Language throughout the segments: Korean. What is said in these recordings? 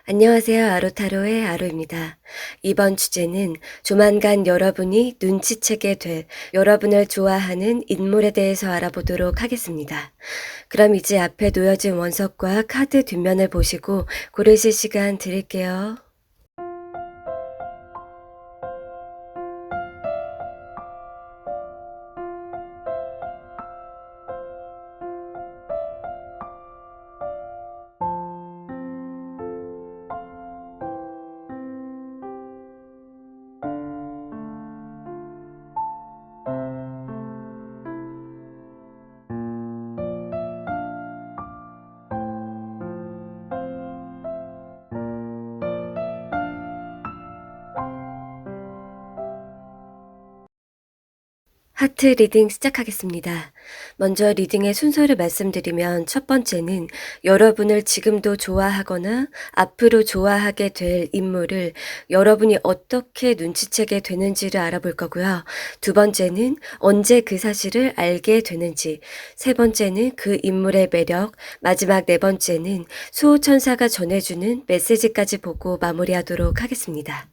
안녕하세요. 아로타로의 아로입니다. 이번 주제는 조만간 여러분이 눈치채게 될 여러분을 좋아하는 인물에 대해서 알아보도록 하겠습니다. 그럼 이제 앞에 놓여진 원석과 카드 뒷면을 보시고 고르실 시간 드릴게요. 하트 리딩 시작하겠습니다. 먼저 리딩의 순서를 말씀드리면 첫 번째는 여러분을 지금도 좋아하거나 앞으로 좋아하게 될 인물을 여러분이 어떻게 눈치채게 되는지를 알아볼 거고요. 두 번째는 언제 그 사실을 알게 되는지, 세 번째는 그 인물의 매력, 마지막 네 번째는 수호천사가 전해주는 메시지까지 보고 마무리하도록 하겠습니다.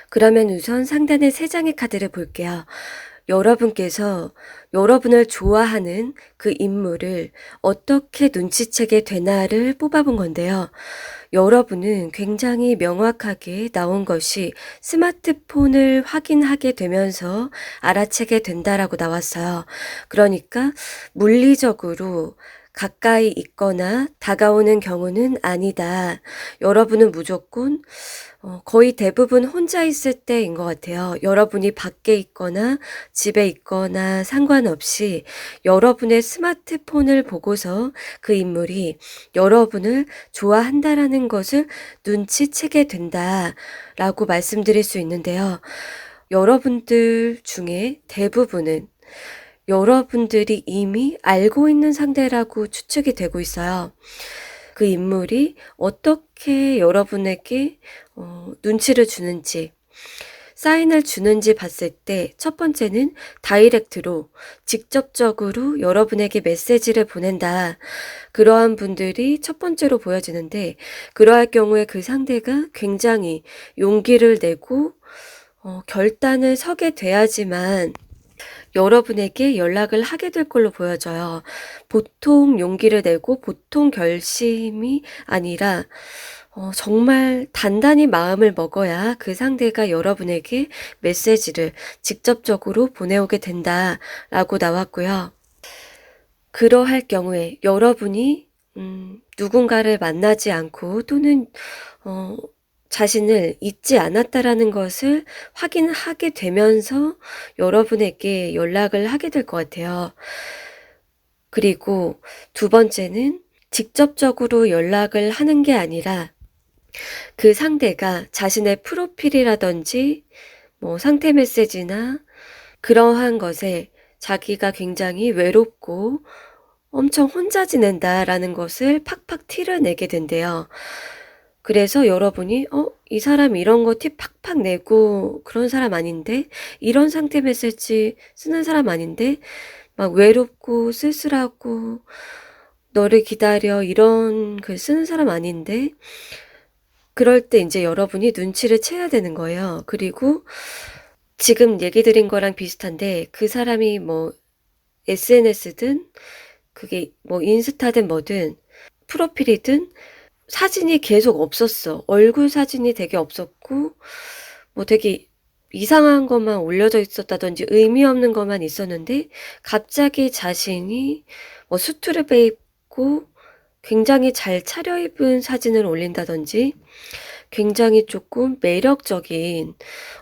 그러면 우선 상단의 세 장의 카드를 볼게요. 여러분께서 여러분을 좋아하는 그 인물을 어떻게 눈치채게 되나를 뽑아본 건데요. 여러분은 굉장히 명확하게 나온 것이 스마트폰을 확인하게 되면서 알아채게 된다라고 나왔어요. 그러니까 물리적으로 가까이 있거나 다가오는 경우는 아니다. 여러분은 무조건 거의 대부분 혼자 있을 때인 것 같아요. 여러분이 밖에 있거나 집에 있거나 상관없이 여러분의 스마트폰을 보고서 그 인물이 여러분을 좋아한다라는 것을 눈치채게 된다라고 말씀드릴 수 있는데요. 여러분들 중에 대부분은 여러분들이 이미 알고 있는 상대라고 추측이 되고 있어요. 그 인물이 어떻게 여러분에게 눈치를 주는지, 사인을 주는지 봤을 때 첫 번째는 다이렉트로 직접적으로 여러분에게 메시지를 보낸다. 그러한 분들이 첫 번째로 보여지는데, 그러할 경우에 그 상대가 굉장히 용기를 내고 결단을 서게 돼야지만 여러분에게 연락을 하게 될 걸로 보여져요. 보통 용기를 내고 보통 결심이 아니라 정말 단단히 마음을 먹어야 그 상대가 여러분에게 메시지를 직접적으로 보내오게 된다라고 나왔고요. 그러할 경우에 여러분이 누군가를 만나지 않고 또는 자신을 잊지 않았다라는 것을 확인하게 되면서 여러분에게 연락을 하게 될 것 같아요. 그리고 두 번째는 직접적으로 연락을 하는 게 아니라 그 상대가 자신의 프로필이라든지 상태 메시지나 그러한 것에 자기가 굉장히 외롭고 엄청 혼자 지낸다라는 것을 팍팍 티를 내게 된대요. 그래서 여러분이 이 사람 이런 거 티 팍팍 내고 그런 사람 아닌데, 이런 상태 메시지 쓰는 사람 아닌데, 막 외롭고 쓸쓸하고 너를 기다려 이런 글 쓰는 사람 아닌데, 그럴 때 이제 여러분이 눈치를 채야 되는 거예요. 그리고 지금 얘기 드린 거랑 비슷한데, 그 사람이 SNS든 그게 인스타든 뭐든 프로필이든 사진이 계속 없었어. 얼굴 사진이 되게 없었고 되게 이상한 것만 올려져 있었다든지 의미 없는 것만 있었는데 갑자기 자신이 수트를 입고 굉장히 잘 차려입은 사진을 올린다든지 굉장히 조금 매력적인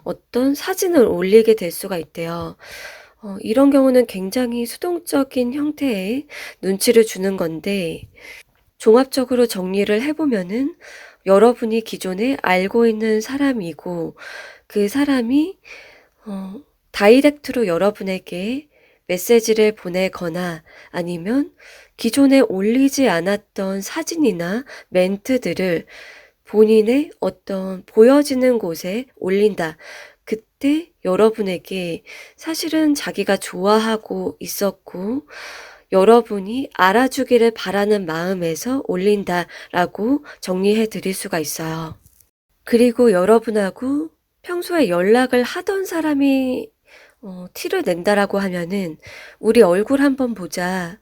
어떤 사진을 올리게 될 수가 있대요. 이런 경우는 굉장히 수동적인 형태의 눈치를 주는 건데, 종합적으로 정리를 해보면은 여러분이 기존에 알고 있는 사람이고 그 사람이 다이렉트로 여러분에게 메시지를 보내거나 아니면 기존에 올리지 않았던 사진이나 멘트들을 본인의 어떤 보여지는 곳에 올린다. 그때 여러분에게 사실은 자기가 좋아하고 있었고 여러분이 알아주기를 바라는 마음에서 올린다라고 정리해 드릴 수가 있어요. 그리고 여러분하고 평소에 연락을 하던 사람이 티를 낸다라고 하면은 "우리 얼굴 한번 보자.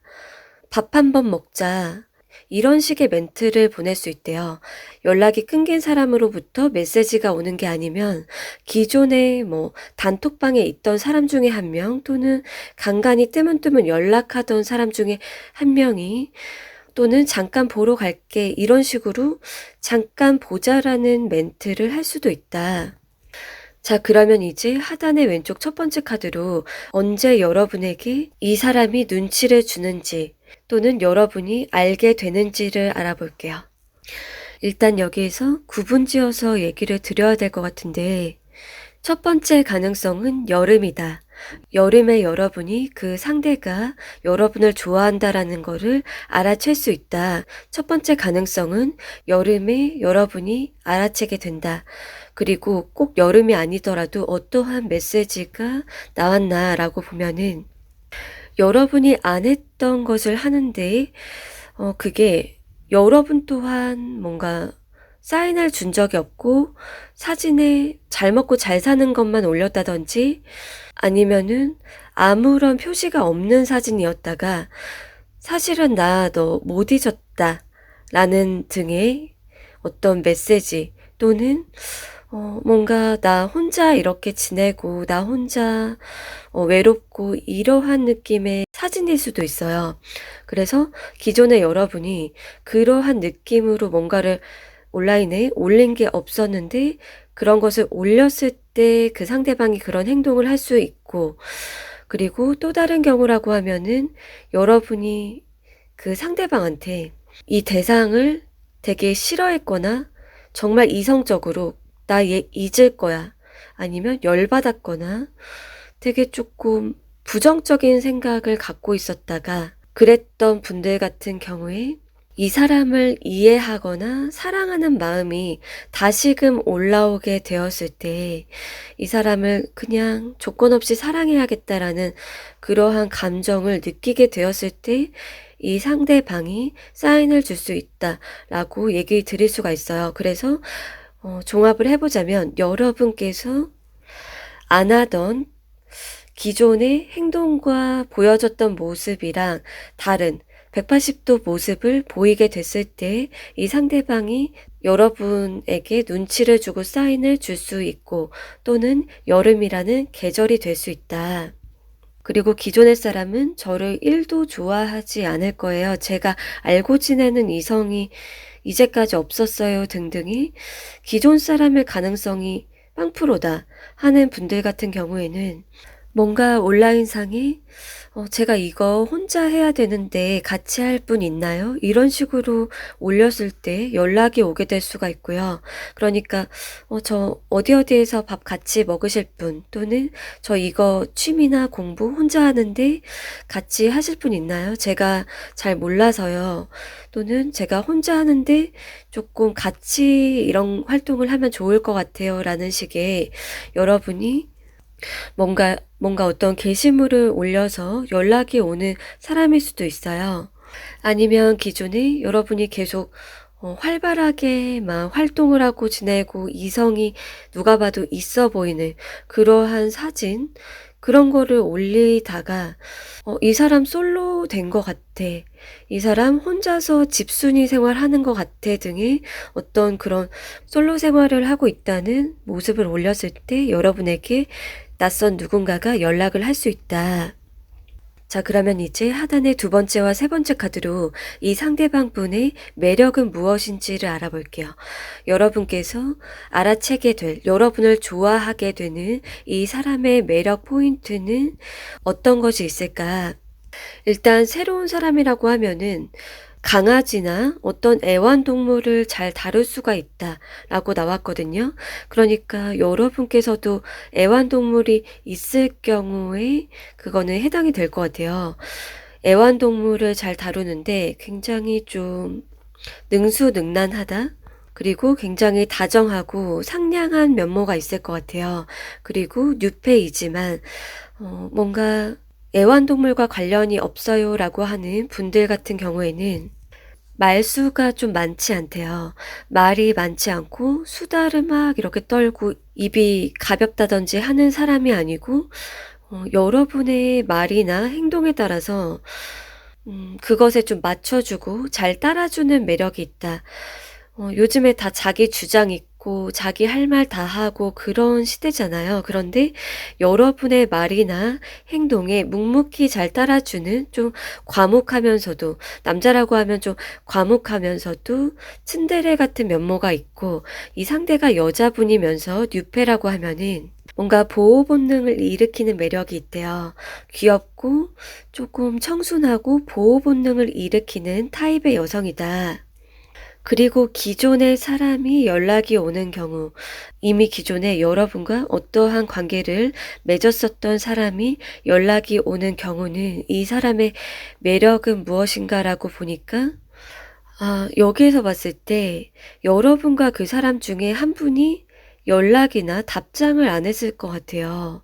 밥 한번 먹자." 이런 식의 멘트를 보낼 수 있대요. 연락이 끊긴 사람으로부터 메시지가 오는 게 아니면 기존에 단톡방에 있던 사람 중에 한 명 또는 간간이 뜨문뜨문 연락하던 사람 중에 한 명이 또는 "잠깐 보러 갈게." 이런 식으로 "잠깐 보자."라는 멘트를 할 수도 있다. 자, 그러면 이제 하단의 왼쪽 첫 번째 카드로 언제 여러분에게 이 사람이 눈치를 주는지 또는 여러분이 알게 되는지를 알아볼게요. 일단 여기에서 구분지어서 얘기를 드려야 될 것 같은데, 첫 번째 가능성은 여름이다. 여름에 여러분이 그 상대가 여러분을 좋아한다라는 거를 알아챌 수 있다. 첫 번째 가능성은 여름에 여러분이 알아채게 된다. 그리고 꼭 여름이 아니더라도 어떠한 메시지가 나왔나라고 보면은 여러분이 안 했던 것을 하는데 그게 여러분 또한 뭔가 사인을 준 적이 없고 사진에 잘 먹고 잘 사는 것만 올렸다든지 아니면은 아무런 표시가 없는 사진이었다가 사실은 나 너 못 잊었다 라는 등의 어떤 메시지 또는 뭔가 나 혼자 이렇게 지내고 나 혼자 외롭고 이러한 느낌의 사진일 수도 있어요. 그래서 기존에 여러분이 그러한 느낌으로 뭔가를 온라인에 올린 게 없었는데 그런 것을 올렸을 때 그 상대방이 그런 행동을 할 수 있고, 그리고 또 다른 경우라고 하면은 여러분이 그 상대방한테 이 대상을 되게 싫어했거나 정말 이성적으로 나 얘 잊을 거야 아니면 열받았거나 되게 조금 부정적인 생각을 갖고 있었다가 그랬던 분들 같은 경우에 이 사람을 이해하거나 사랑하는 마음이 다시금 올라오게 되었을 때 이 사람을 그냥 조건 없이 사랑해야겠다라는 그러한 감정을 느끼게 되었을 때 이 상대방이 사인을 줄 수 있다라고 얘기 드릴 수가 있어요. 그래서 종합을 해보자면 여러분께서 안 하던 기존의 행동과 보여줬던 모습이랑 다른 180도 모습을 보이게 됐을 때 이 상대방이 여러분에게 눈치를 주고 사인을 줄 수 있고 또는 여름이라는 계절이 될 수 있다. 그리고 기존의 사람은 저를 1도 좋아하지 않을 거예요. 제가 알고 지내는 이성이 이제까지 없었어요 등등이 기존 사람의 가능성이 빵프로다 하는 분들 같은 경우에는 뭔가 온라인상에 제가 이거 혼자 해야 되는데 같이 할 분 있나요? 이런 식으로 올렸을 때 연락이 오게 될 수가 있고요. 그러니까 저 어디에서 밥 같이 먹으실 분 또는 저 이거 취미나 공부 혼자 하는데 같이 하실 분 있나요? 제가 잘 몰라서요. 또는 제가 혼자 하는데 조금 같이 이런 활동을 하면 좋을 것 같아요. 라는 식의 여러분이 뭔가 어떤 게시물을 올려서 연락이 오는 사람일 수도 있어요. 아니면 기존에 여러분이 계속 활발하게 막 활동을 하고 지내고 이성이 누가 봐도 있어 보이는 그러한 사진, 그런 거를 올리다가 이 사람 솔로 된 것 같아. 이 사람 혼자서 집순이 생활하는 것 같아 등의 어떤 그런 솔로 생활을 하고 있다는 모습을 올렸을 때 여러분에게 낯선 누군가가 연락을 할 수 있다. 자, 그러면 이제 하단의 두 번째와 세 번째 카드로 이 상대방 분의 매력은 무엇인지를 알아볼게요. 여러분께서 알아채게 될, 여러분을 좋아하게 되는 이 사람의 매력 포인트는 어떤 것이 있을까? 일단 새로운 사람이라고 하면은 강아지나 어떤 애완동물을 잘 다룰 수가 있다라고 나왔거든요. 그러니까 여러분께서도 애완동물이 있을 경우에 그거는 해당이 될 것 같아요. 애완동물을 잘 다루는데 굉장히 좀 능수능란하다. 그리고 굉장히 다정하고 상냥한 면모가 있을 것 같아요. 그리고 뉴페이지만 뭔가 애완동물과 관련이 없어요 라고 하는 분들 같은 경우에는 말수가 좀 많지 않대요. 말이 많지 않고 수다를 막 이렇게 떨고 입이 가볍다든지 하는 사람이 아니고 여러분의 말이나 행동에 따라서 그것에 좀 맞춰주고 잘 따라주는 매력이 있다. 요즘에 다 자기 주장 있고 자기 할 말 다 하고 그런 시대잖아요. 그런데 여러분의 말이나 행동에 묵묵히 잘 따라주는 좀 과묵하면서도 남자라고 하면 좀 과묵하면서도 츤데레 같은 면모가 있고 이 상대가 여자분이면서 뉴페라고 하면은 뭔가 보호 본능을 일으키는 매력이 있대요. 귀엽고 조금 청순하고 보호 본능을 일으키는 타입의 여성이다. 그리고 기존의 사람이 연락이 오는 경우, 이미 기존에 여러분과 어떠한 관계를 맺었었던 사람이 연락이 오는 경우는 이 사람의 매력은 무엇인가라고 보니까, 여기에서 봤을 때 여러분과 그 사람 중에 한 분이 연락이나 답장을 안 했을 것 같아요.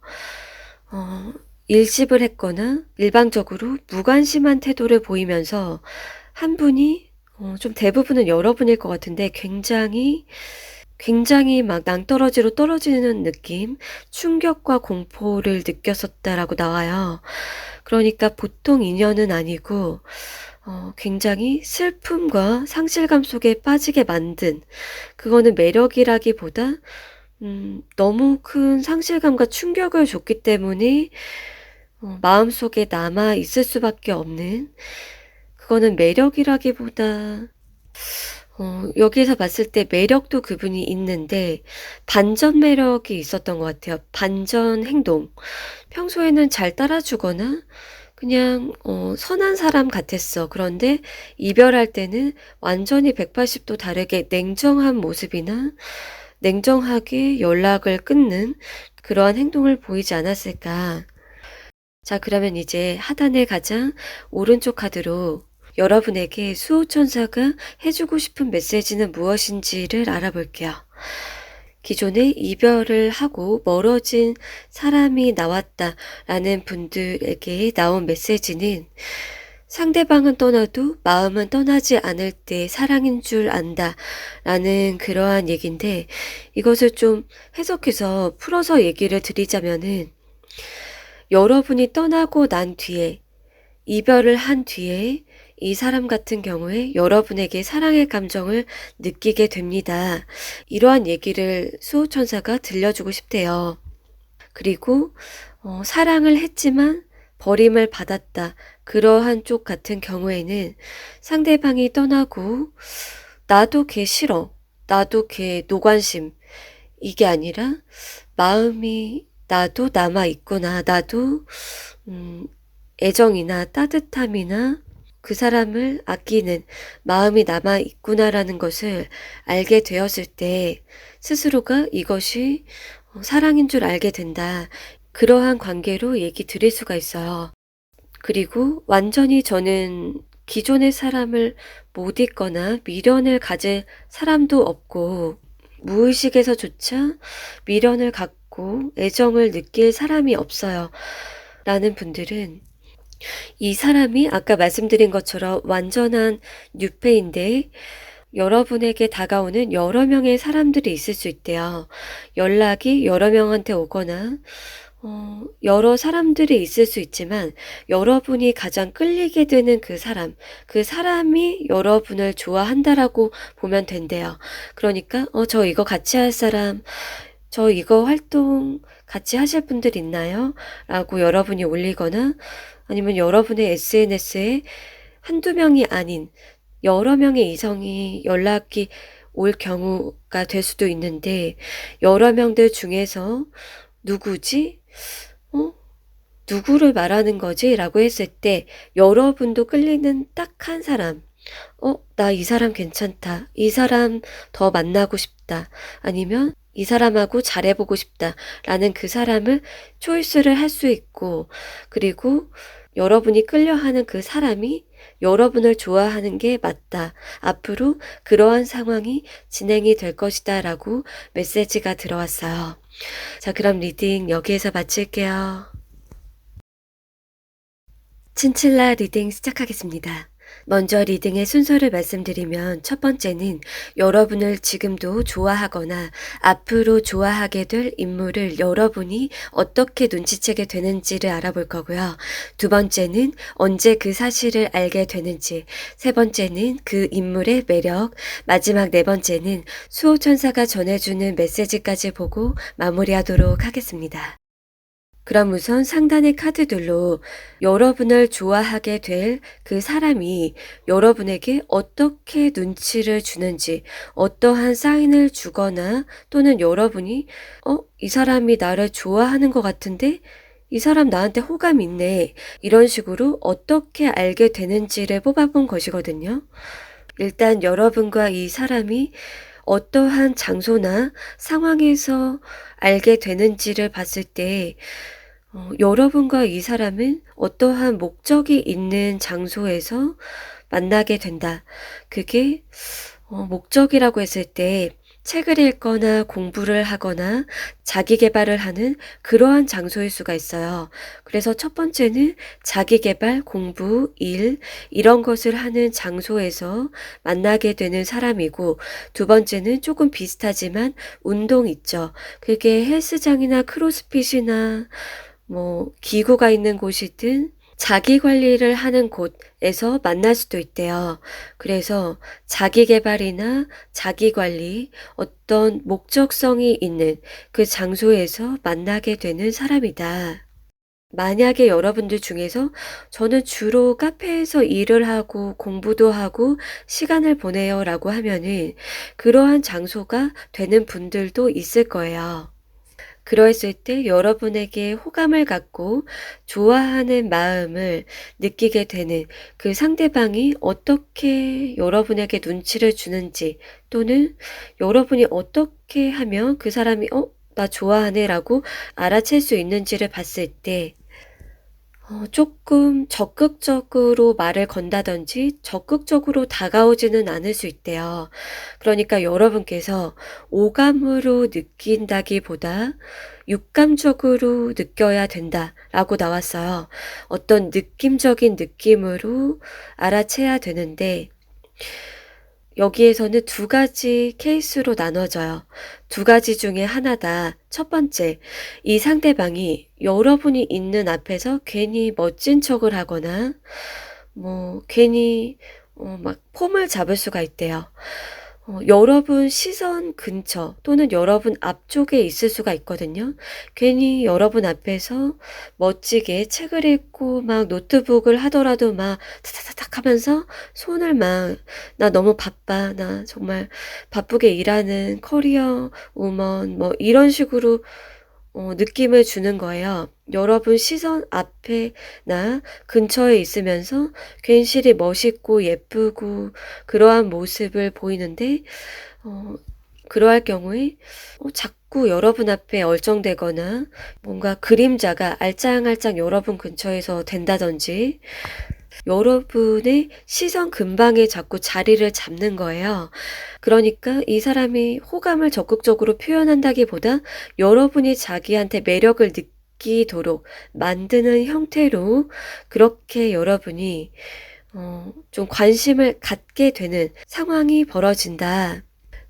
일십을 했거나 일방적으로 무관심한 태도를 보이면서 한 분이 좀 대부분은 여러분일 것 같은데 굉장히 막 낭떠러지로 떨어지는 느낌, 충격과 공포를 느꼈었다라고 나와요. 그러니까 보통 인연은 아니고 굉장히 슬픔과 상실감 속에 빠지게 만든 그거는 매력이라기보다 너무 큰 상실감과 충격을 줬기 때문에 마음속에 남아 있을 수밖에 없는 그거는 매력이라기보다 여기에서 봤을 때 매력도 그분이 있는데 반전 매력이 있었던 것 같아요. 반전 행동. 평소에는 잘 따라주거나 그냥 선한 사람 같았어. 그런데 이별할 때는 완전히 180도 다르게 냉정한 모습이나 냉정하게 연락을 끊는 그러한 행동을 보이지 않았을까. 자, 그러면 이제 하단의 가장 오른쪽 카드로 여러분에게 수호천사가 해주고 싶은 메시지는 무엇인지를 알아볼게요. 기존에 이별을 하고 멀어진 사람이 나왔다라는 분들에게 나온 메시지는 상대방은 떠나도 마음은 떠나지 않을 때 사랑인 줄 안다 라는 그러한 얘기인데 이것을 좀 해석해서 풀어서 얘기를 드리자면은 여러분이 떠나고 난 뒤에 이별을 한 뒤에 이 사람 같은 경우에 여러분에게 사랑의 감정을 느끼게 됩니다. 이러한 얘기를 수호천사가 들려주고 싶대요. 그리고 사랑을 했지만 버림을 받았다. 그러한 쪽 같은 경우에는 상대방이 떠나고 나도 걔 싫어. 나도 걔 노관심. 이게 아니라 마음이 나도 남아 있구나. 나도 애정이나 따뜻함이나 그 사람을 아끼는 마음이 남아 있구나라는 것을 알게 되었을 때 스스로가 이것이 사랑인 줄 알게 된다. 그러한 관계로 얘기 드릴 수가 있어요. 그리고 완전히 저는 기존의 사람을 못 잊거나 미련을 가질 사람도 없고 무의식에서조차 미련을 갖고 애정을 느낄 사람이 없어요. 라는 분들은 이 사람이 아까 말씀드린 것처럼 완전한 뉴페인데 여러분에게 다가오는 여러 명의 사람들이 있을 수 있대요. 연락이 여러 명한테 오거나 여러 사람들이 있을 수 있지만 여러분이 가장 끌리게 되는 그 사람이 여러분을 좋아한다라고 보면 된대요. 그러니까 저 이거 같이 할 사람, 저 이거 활동 같이 하실 분들 있나요? 라고 여러분이 올리거나 아니면 여러분의 SNS에 한두 명이 아닌 여러 명의 이성이 연락이 올 경우가 될 수도 있는데 여러 명들 중에서 누구지? 누구를 말하는 거지? 라고 했을 때 여러분도 끌리는 딱 한 사람 나 이 사람 괜찮다. 이 사람 더 만나고 싶다. 아니면 이 사람하고 잘해보고 싶다. 라는 그 사람을 초이스를 할 수 있고 그리고 여러분이 끌려하는 그 사람이 여러분을 좋아하는 게 맞다. 앞으로 그러한 상황이 진행이 될 것이다. 라고 메시지가 들어왔어요. 자, 그럼 리딩 여기에서 마칠게요. 친칠라 리딩 시작하겠습니다. 먼저 리딩의 순서를 말씀드리면 첫 번째는 여러분을 지금도 좋아하거나 앞으로 좋아하게 될 인물을 여러분이 어떻게 눈치채게 되는지를 알아볼 거고요. 두 번째는 언제 그 사실을 알게 되는지, 세 번째는 그 인물의 매력, 마지막 네 번째는 수호천사가 전해주는 메시지까지 보고 마무리하도록 하겠습니다. 그럼 우선 상단의 카드들로 여러분을 좋아하게 될 그 사람이 여러분에게 어떻게 눈치를 주는지, 어떠한 사인을 주거나 또는 여러분이 이 사람이 나를 좋아하는 것 같은데 이 사람 나한테 호감 있네. 이런 식으로 어떻게 알게 되는지를 뽑아본 것이거든요. 일단 여러분과 이 사람이 어떠한 장소나 상황에서 알게 되는지를 봤을 때 여러분과 이 사람은 어떠한 목적이 있는 장소에서 만나게 된다. 그게 목적이라고 했을 때 책을 읽거나 공부를 하거나 자기 개발을 하는 그러한 장소일 수가 있어요. 그래서 첫 번째는 자기 개발, 공부, 일 이런 것을 하는 장소에서 만나게 되는 사람이고, 두 번째는 조금 비슷하지만 운동 있죠. 그게 헬스장이나 크로스핏이나 뭐 기구가 있는 곳이든 자기 관리를 하는 곳에서 만날 수도 있대요. 그래서 자기 개발이나 자기 관리, 어떤 목적성이 있는 그 장소에서 만나게 되는 사람이다. 만약에 여러분들 중에서 저는 주로 카페에서 일을 하고 공부도 하고 시간을 보내요 라고 하면은 그러한 장소가 되는 분들도 있을 거예요. 그러했을 때 여러분에게 호감을 갖고 좋아하는 마음을 느끼게 되는 그 상대방이 어떻게 여러분에게 눈치를 주는지, 또는 여러분이 어떻게 하면 그 사람이 나 좋아하네 라고 알아챌 수 있는지를 봤을 때 조금 적극적으로 말을 건다든지 적극적으로 다가오지는 않을 수 있대요. 그러니까 여러분께서 오감으로 느낀다기보다 육감적으로 느껴야 된다라고 나왔어요. 어떤 느낌적인 느낌으로 알아채야 되는데, 여기에서는 두 가지 케이스로 나눠져요. 두 가지 중에 하나다. 첫 번째, 이 상대방이 여러분이 있는 앞에서 괜히 멋진 척을 하거나 괜히 막 폼을 잡을 수가 있대요. 여러분 시선 근처 또는 여러분 앞쪽에 있을 수가 있거든요. 괜히 여러분 앞에서 멋지게 책을 읽고 막 노트북을 하더라도 막 타타타닥 하면서 손을 막 나 너무 바빠. 나 정말 바쁘게 일하는 커리어 우먼 뭐 이런 식으로 느낌을 주는 거예요. 여러분 시선 앞에나 근처에 있으면서 괜시리 멋있고 예쁘고 그러한 모습을 보이는데, 그러할 경우에 자꾸 여러분 앞에 얼쩡대거나 뭔가 그림자가 알짱알짱 여러분 근처에서 된다든지 여러분의 시선 근방에 자꾸 자리를 잡는 거예요. 그러니까 이 사람이 호감을 적극적으로 표현한다기보다 여러분이 자기한테 매력을 느끼도록 만드는 형태로 그렇게 여러분이 좀 관심을 갖게 되는 상황이 벌어진다.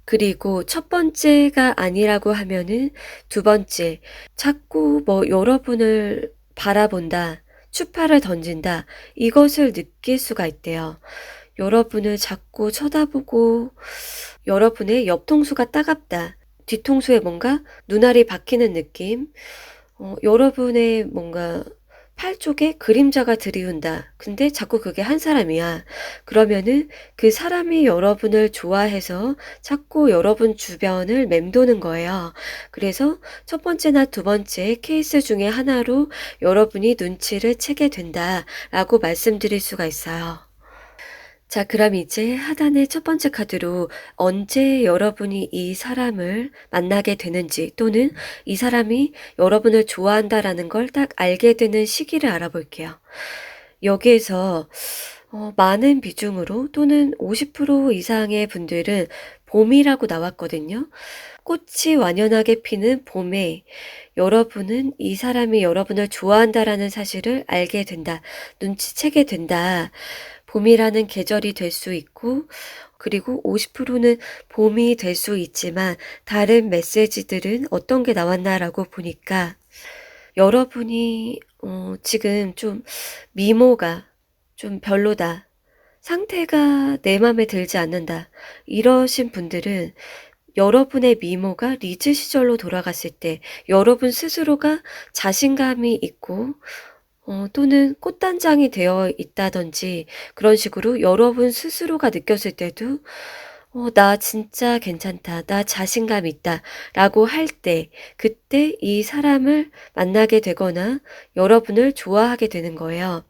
그리고 첫 번째가 아니라고 하면은 두 번째, 자꾸 여러분을 바라본다, 추파를 던진다, 이것을 느낄 수가 있대요. 여러분을 자꾸 쳐다보고 여러분의 옆통수가 따갑다, 뒤통수에 뭔가 눈알이 박히는 느낌, 여러분의 뭔가 팔 쪽에 그림자가 들이운다. 근데 자꾸 그게 한 사람이야. 그러면은 그 사람이 여러분을 좋아해서 자꾸 여러분 주변을 맴도는 거예요. 그래서 첫 번째나 두 번째 케이스 중에 하나로 여러분이 눈치를 채게 된다라고 말씀드릴 수가 있어요. 자, 그럼 이제 하단의 첫 번째 카드로 언제 여러분이 이 사람을 만나게 되는지, 또는 이 사람이 여러분을 좋아한다라는 걸 딱 알게 되는 시기를 알아볼게요. 여기에서 많은 비중으로 또는 50% 이상의 분들은 봄이라고 나왔거든요. 꽃이 완연하게 피는 봄에 여러분은 이 사람이 여러분을 좋아한다라는 사실을 알게 된다. 눈치채게 된다. 봄이라는 계절이 될 수 있고, 그리고 50%는 봄이 될 수 있지만 다른 메시지들은 어떤 게 나왔나라고 보니까 여러분이 지금 좀 미모가 좀 별로다. 상태가 내 맘에 들지 않는다. 이러신 분들은 여러분의 미모가 리즈 시절로 돌아갔을 때 여러분 스스로가 자신감이 있고 또는 꽃단장이 되어 있다든지 그런 식으로 여러분 스스로가 느꼈을 때도 나 진짜 괜찮다. 나 자신감 있다. 라고 할 때, 그때 이 사람을 만나게 되거나 여러분을 좋아하게 되는 거예요.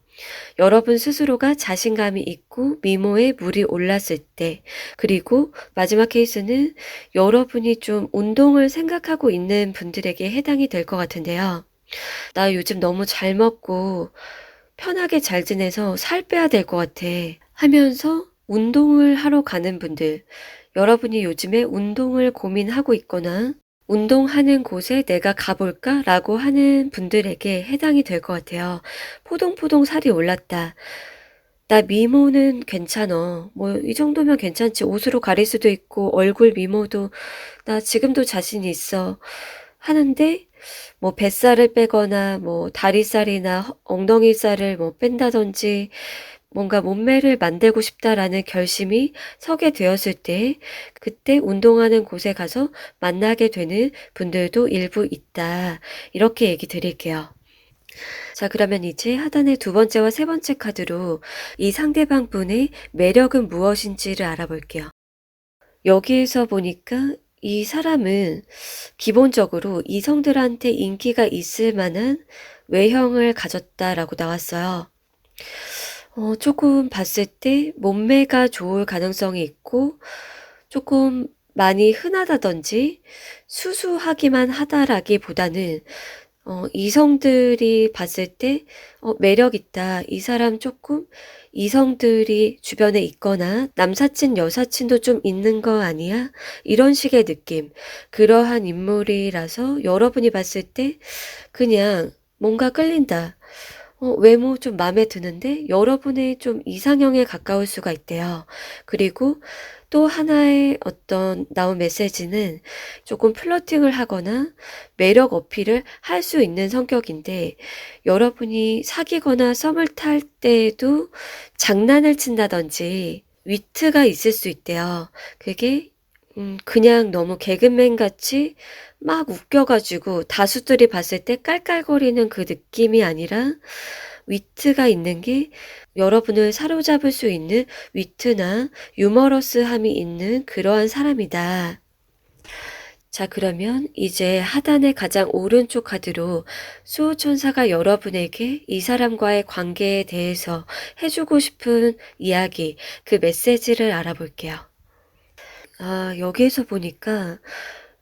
여러분 스스로가 자신감이 있고 미모에 물이 올랐을 때, 그리고 마지막 케이스는 여러분이 좀 운동을 생각하고 있는 분들에게 해당이 될 것 같은데요. 나 요즘 너무 잘 먹고 편하게 잘 지내서 살 빼야 될 것 같아 하면서 운동을 하러 가는 분들, 여러분이 요즘에 운동을 고민하고 있거나 운동하는 곳에 내가 가볼까? 라고 하는 분들에게 해당이 될 것 같아요. 포동포동 살이 올랐다. 나 미모는 괜찮어. 뭐, 이 정도면 괜찮지. 옷으로 가릴 수도 있고, 얼굴 미모도 나 지금도 자신 있어. 하는데, 뭐, 뱃살을 빼거나, 뭐, 다리살이나 엉덩이살을 뭐, 뺀다든지, 뭔가 몸매를 만들고 싶다라는 결심이 서게 되었을 때, 그때 운동하는 곳에 가서 만나게 되는 분들도 일부 있다. 이렇게 얘기 드릴게요. 자, 그러면 이제 하단의 두 번째와 세 번째 카드로 이 상대방 분의 매력은 무엇인지를 알아볼게요. 여기에서 보니까 이 사람은 기본적으로 이성들한테 인기가 있을 만한 외형을 가졌다라고 나왔어요. 조금 봤을 때 몸매가 좋을 가능성이 있고 조금 많이 흔하다든지 수수하기만 하다라기보다는 이성들이 봤을 때 매력 있다. 이 사람 조금 이성들이 주변에 있거나 남사친, 여사친도 좀 있는 거 아니야? 이런 식의 느낌. 그러한 인물이라서 여러분이 봤을 때 그냥 뭔가 끌린다. 외모 좀 마음에 드는데 여러분의 좀 이상형에 가까울 수가 있대요. 그리고 또 하나의 어떤 나온 메시지는 조금 플러팅을 하거나 매력 어필을 할 수 있는 성격인데 여러분이 사귀거나 썸을 탈 때에도 장난을 친다든지 위트가 있을 수 있대요. 그게 그냥 너무 개그맨 같이 막 웃겨가지고 다수들이 봤을 때 깔깔거리는 그 느낌이 아니라 위트가 있는 게 여러분을 사로잡을 수 있는 위트나 유머러스함이 있는 그러한 사람이다. 자, 그러면 이제 하단의 가장 오른쪽 카드로 수호천사가 여러분에게 이 사람과의 관계에 대해서 해주고 싶은 이야기, 그 메시지를 알아볼게요. 여기에서 보니까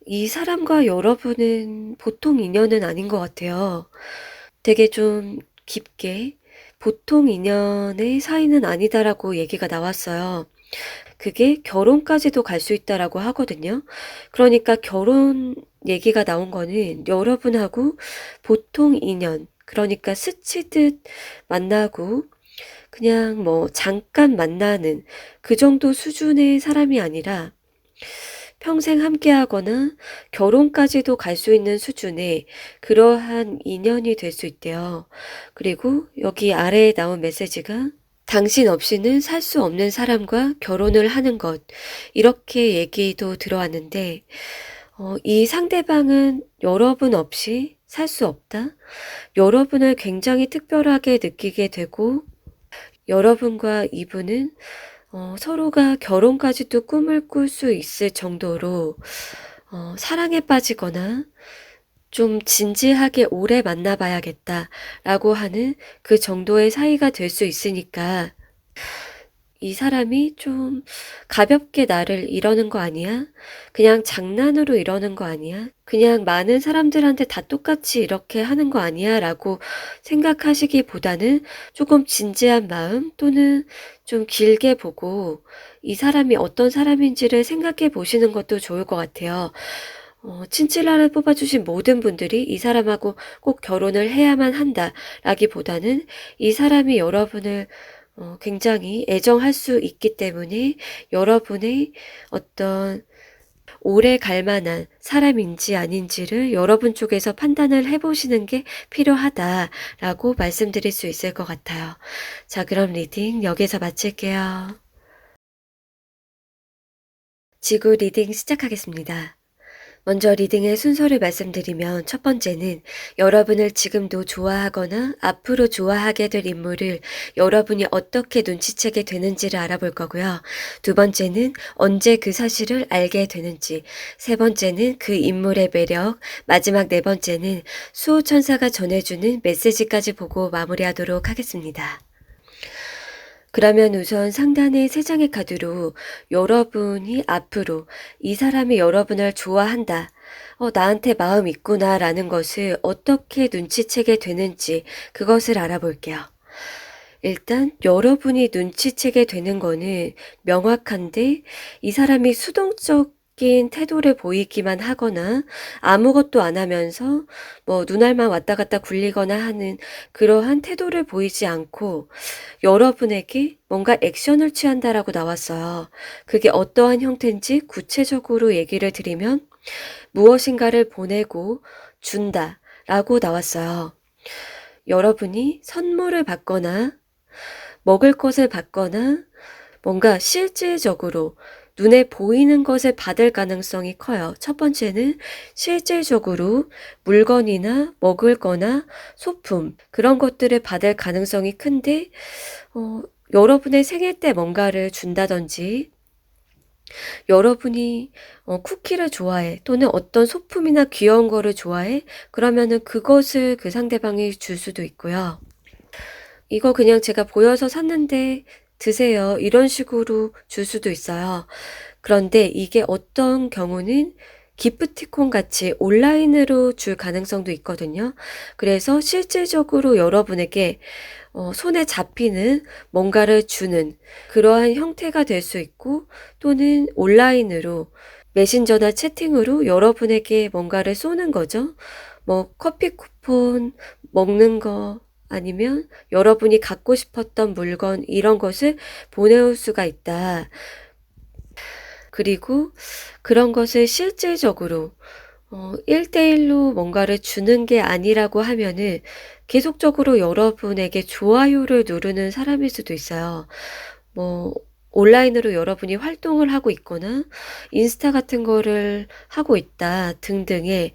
이 사람과 여러분은 보통 인연은 아닌 것 같아요. 되게 좀 깊게 보통 인연의 사이는 아니다라고 얘기가 나왔어요. 그게 결혼까지도 갈 수 있다라고 하거든요. 그러니까 결혼 얘기가 나온 거는 여러분하고 보통 인연, 그러니까 스치듯 만나고 그냥 뭐 잠깐 만나는 그 정도 수준의 사람이 아니라 평생 함께하거나 결혼까지도 갈 수 있는 수준의 그러한 인연이 될 수 있대요. 그리고 여기 아래에 나온 메시지가 당신 없이는 살 수 없는 사람과 결혼을 하는 것, 이렇게 얘기도 들어왔는데 이 상대방은 여러분 없이 살 수 없다. 여러분을 굉장히 특별하게 느끼게 되고 여러분과 이분은 서로가 결혼까지도 꿈을 꿀 수 있을 정도로 사랑에 빠지거나 좀 진지하게 오래 만나봐야겠다라고 하는 그 정도의 사이가 될 수 있으니까 이 사람이 좀 가볍게 나를 이러는 거 아니야? 그냥 장난으로 이러는 거 아니야? 그냥 많은 사람들한테 다 똑같이 이렇게 하는 거 아니야? 라고 생각하시기보다는 조금 진지한 마음 또는 좀 길게 보고 이 사람이 어떤 사람인지를 생각해 보시는 것도 좋을 것 같아요. 친칠라를 뽑아주신 모든 분들이 이 사람하고 꼭 결혼을 해야만 한다라기보다는 이 사람이 여러분을 굉장히 애정할 수 있기 때문에 여러분의 어떤 오래 갈 만한 사람인지 아닌지를 여러분 쪽에서 판단을 해보시는 게 필요하다라고 말씀드릴 수 있을 것 같아요. 자, 그럼 리딩 여기서 마칠게요. 지구 리딩 시작하겠습니다. 먼저 리딩의 순서를 말씀드리면 첫 번째는 여러분을 지금도 좋아하거나 앞으로 좋아하게 될 인물을 여러분이 어떻게 눈치채게 되는지를 알아볼 거고요. 두 번째는 언제 그 사실을 알게 되는지, 세 번째는 그 인물의 매력, 마지막 네 번째는 수호천사가 전해주는 메시지까지 보고 마무리하도록 하겠습니다. 그러면 우선 상단의 세 장의 카드로 여러분이 앞으로 이 사람이 여러분을 좋아한다. 나한테 마음 있구나 라는 것을 어떻게 눈치채게 되는지 그것을 알아볼게요. 일단 여러분이 눈치채게 되는 거는 명확한데 이 사람이 수동적인 태도를 보이기만 하거나 아무것도 안 하면서 뭐 눈알만 왔다 갔다 굴리거나 하는 그러한 태도를 보이지 않고 여러분에게 뭔가 액션을 취한다라고 나왔어요. 그게 어떠한 형태인지 구체적으로 얘기를 드리면 무엇인가를 보내고 준다 라고 나왔어요. 여러분이 선물을 받거나 먹을 것을 받거나 뭔가 실질적으로 눈에 보이는 것을 받을 가능성이 커요. 첫 번째는 실질적으로 물건이나 먹을 거나 소품 그런 것들을 받을 가능성이 큰데 여러분의 생일 때 뭔가를 준다든지 여러분이 쿠키를 좋아해 또는 어떤 소품이나 귀여운 거를 좋아해 그러면은 그것을 그 상대방이 줄 수도 있고요. 이거 그냥 제가 보여서 샀는데 드세요. 이런 식으로 줄 수도 있어요. 그런데 이게 어떤 경우는 기프티콘 같이 온라인으로 줄 가능성도 있거든요. 그래서 실질적으로 여러분에게 손에 잡히는 뭔가를 주는 그러한 형태가 될 수 있고 또는 온라인으로 메신저나 채팅으로 여러분에게 뭔가를 쏘는 거죠. 뭐 커피 쿠폰, 먹는 거 아니면 여러분이 갖고 싶었던 물건 이런 것을 보내올 수가 있다. 그리고 그런 것을 실질적으로 1대1로 뭔가를 주는 게 아니라고 하면은 계속적으로 여러분에게 좋아요를 누르는 사람일 수도 있어요. 뭐 온라인으로 여러분이 활동을 하고 있거나 인스타 같은 거를 하고 있다 등등의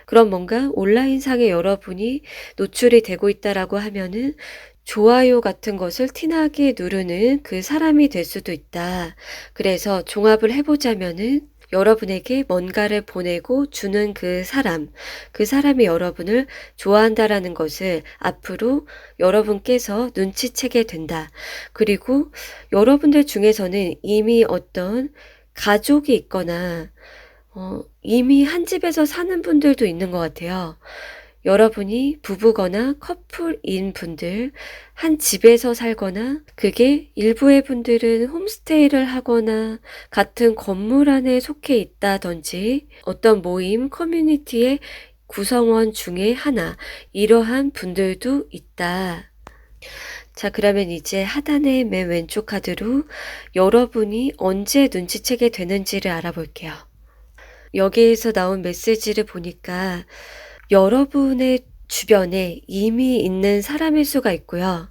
그런 뭔가 온라인상에 여러분이 노출이 되고 있다라고 하면은 좋아요 같은 것을 티나게 누르는 그 사람이 될 수도 있다. 그래서 종합을 해보자면은 여러분에게 뭔가를 보내고 주는 그 사람이 여러분을 좋아한다라는 것을 앞으로 여러분께서 눈치채게 된다. 그리고 여러분들 중에서는 이미 어떤 가족이 있거나 이미 한 집에서 사는 분들도 있는 것 같아요. 여러분이 부부거나 커플인 분들, 한 집에서 살거나 그게 일부의 분들은 홈스테이를 하거나 같은 건물 안에 속해 있다든지 어떤 모임, 커뮤니티의 구성원 중에 하나, 이러한 분들도 있다. 자, 그러면 이제 하단의 맨 왼쪽 카드로 여러분이 언제 눈치채게 되는지를 알아볼게요. 여기에서 나온 메시지를 보니까 여러분의 주변에 이미 있는 사람일 수가 있고요.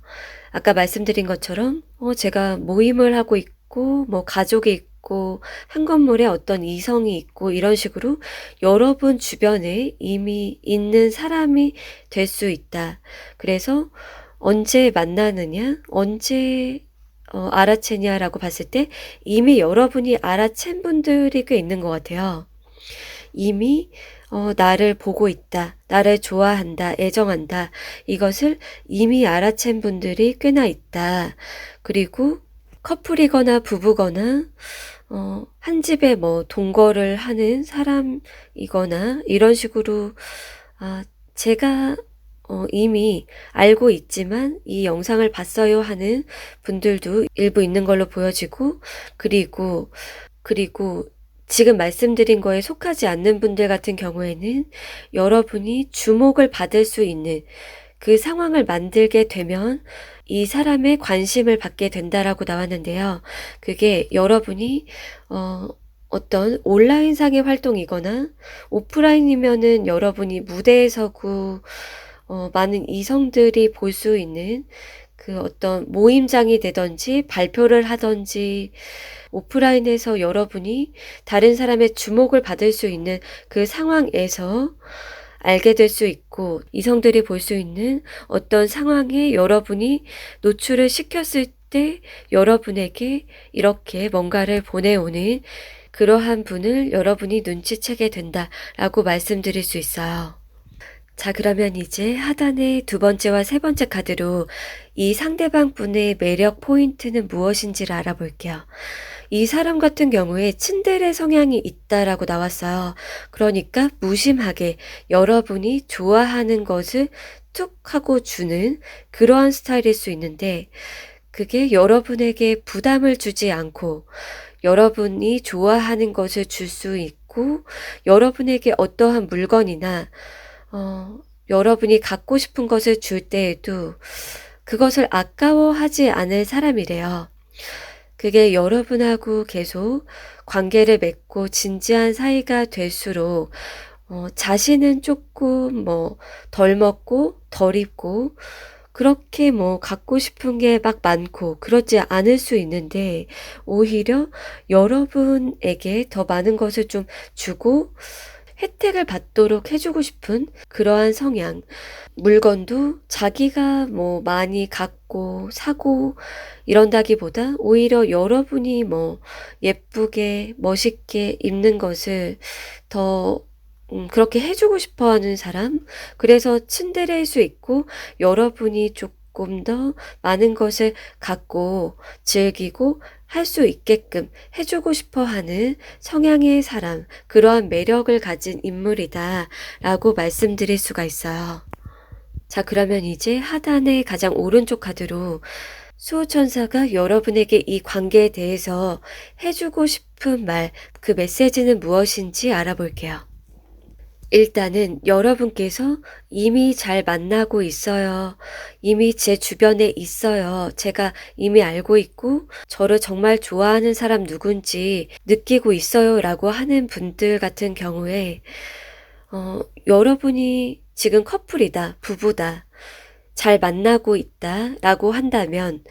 아까 말씀드린 것처럼 제가 모임을 하고 있고 뭐 가족이 있고 한 건물에 어떤 이성이 있고 이런 식으로 여러분 주변에 이미 있는 사람이 될 수 있다. 그래서 언제 만나느냐, 언제 알아채냐라고 봤을 때 이미 여러분이 알아챈 분들이 꽤 있는 것 같아요. 이미 나를 보고 있다, 나를 좋아한다, 애정한다, 이것을 이미 알아챈 분들이 꽤나 있다. 그리고 커플이거나 부부거나 한 집에 뭐 동거를 하는 사람이거나 이런 식으로 제가 이미 알고 있지만 이 영상을 봤어요 하는 분들도 일부 있는 걸로 보여지고 그리고 지금 말씀드린 거에 속하지 않는 분들 같은 경우에는 여러분이 주목을 받을 수 있는 그 상황을 만들게 되면 이 사람의 관심을 받게 된다라고 나왔는데요. 그게 여러분이 어떤 온라인상의 활동이거나 오프라인이면은 여러분이 무대에 서고 많은 이성들이 볼 수 있는 그 어떤 모임장이 되든지 발표를 하든지 오프라인에서 여러분이 다른 사람의 주목을 받을 수 있는 그 상황에서 알게 될 수 있고 이성들이 볼 수 있는 어떤 상황에 여러분이 노출을 시켰을 때 여러분에게 이렇게 뭔가를 보내오는 그러한 분을 여러분이 눈치채게 된다라고 말씀드릴 수 있어요. 자, 그러면 이제 하단의 두 번째와 세 번째 카드로 이 상대방 분의 매력 포인트는 무엇인지를 알아볼게요. 이 사람 같은 경우에 츤데레 성향이 있다라고 나왔어요. 그러니까 무심하게 여러분이 좋아하는 것을 툭 하고 주는 그러한 스타일일 수 있는데 그게 여러분에게 부담을 주지 않고 여러분이 좋아하는 것을 줄 수 있고 여러분에게 어떠한 물건이나 여러분이 갖고 싶은 것을 줄 때에도 그것을 아까워하지 않을 사람이래요. 그게 여러분하고 계속 관계를 맺고 진지한 사이가 될수록 자신은 조금 덜 먹고 덜 입고 그렇게 갖고 싶은 게 막 많고 그렇지 않을 수 있는데 오히려 여러분에게 더 많은 것을 좀 주고 혜택을 받도록 해주고 싶은 그러한 성향. 물건도 자기가 많이 갖고 사고 이런다기보다 오히려 여러분이 예쁘게 멋있게 입는 것을 더 그렇게 해주고 싶어 하는 사람. 그래서 츤데레일 수 있고 여러분이 조금 더 많은 것을 갖고 즐기고 할 수 있게끔 해주고 싶어 하는 성향의 사람, 그러한 매력을 가진 인물이다 라고 말씀드릴 수가 있어요. 자, 그러면 이제 하단의 가장 오른쪽 카드로 수호천사가 여러분에게 이 관계에 대해서 해주고 싶은 말, 그 메시지는 무엇인지 알아볼게요. 일단은 여러분께서 이미 잘 만나고 있어요. 이미 제 주변에 있어요. 제가 이미 알고 있고 저를 정말 좋아하는 사람 누군지 느끼고 있어요 라고 하는 분들 같은 경우에 여러분이 지금 커플이다, 부부다, 잘 만나고 있다 라고 한다면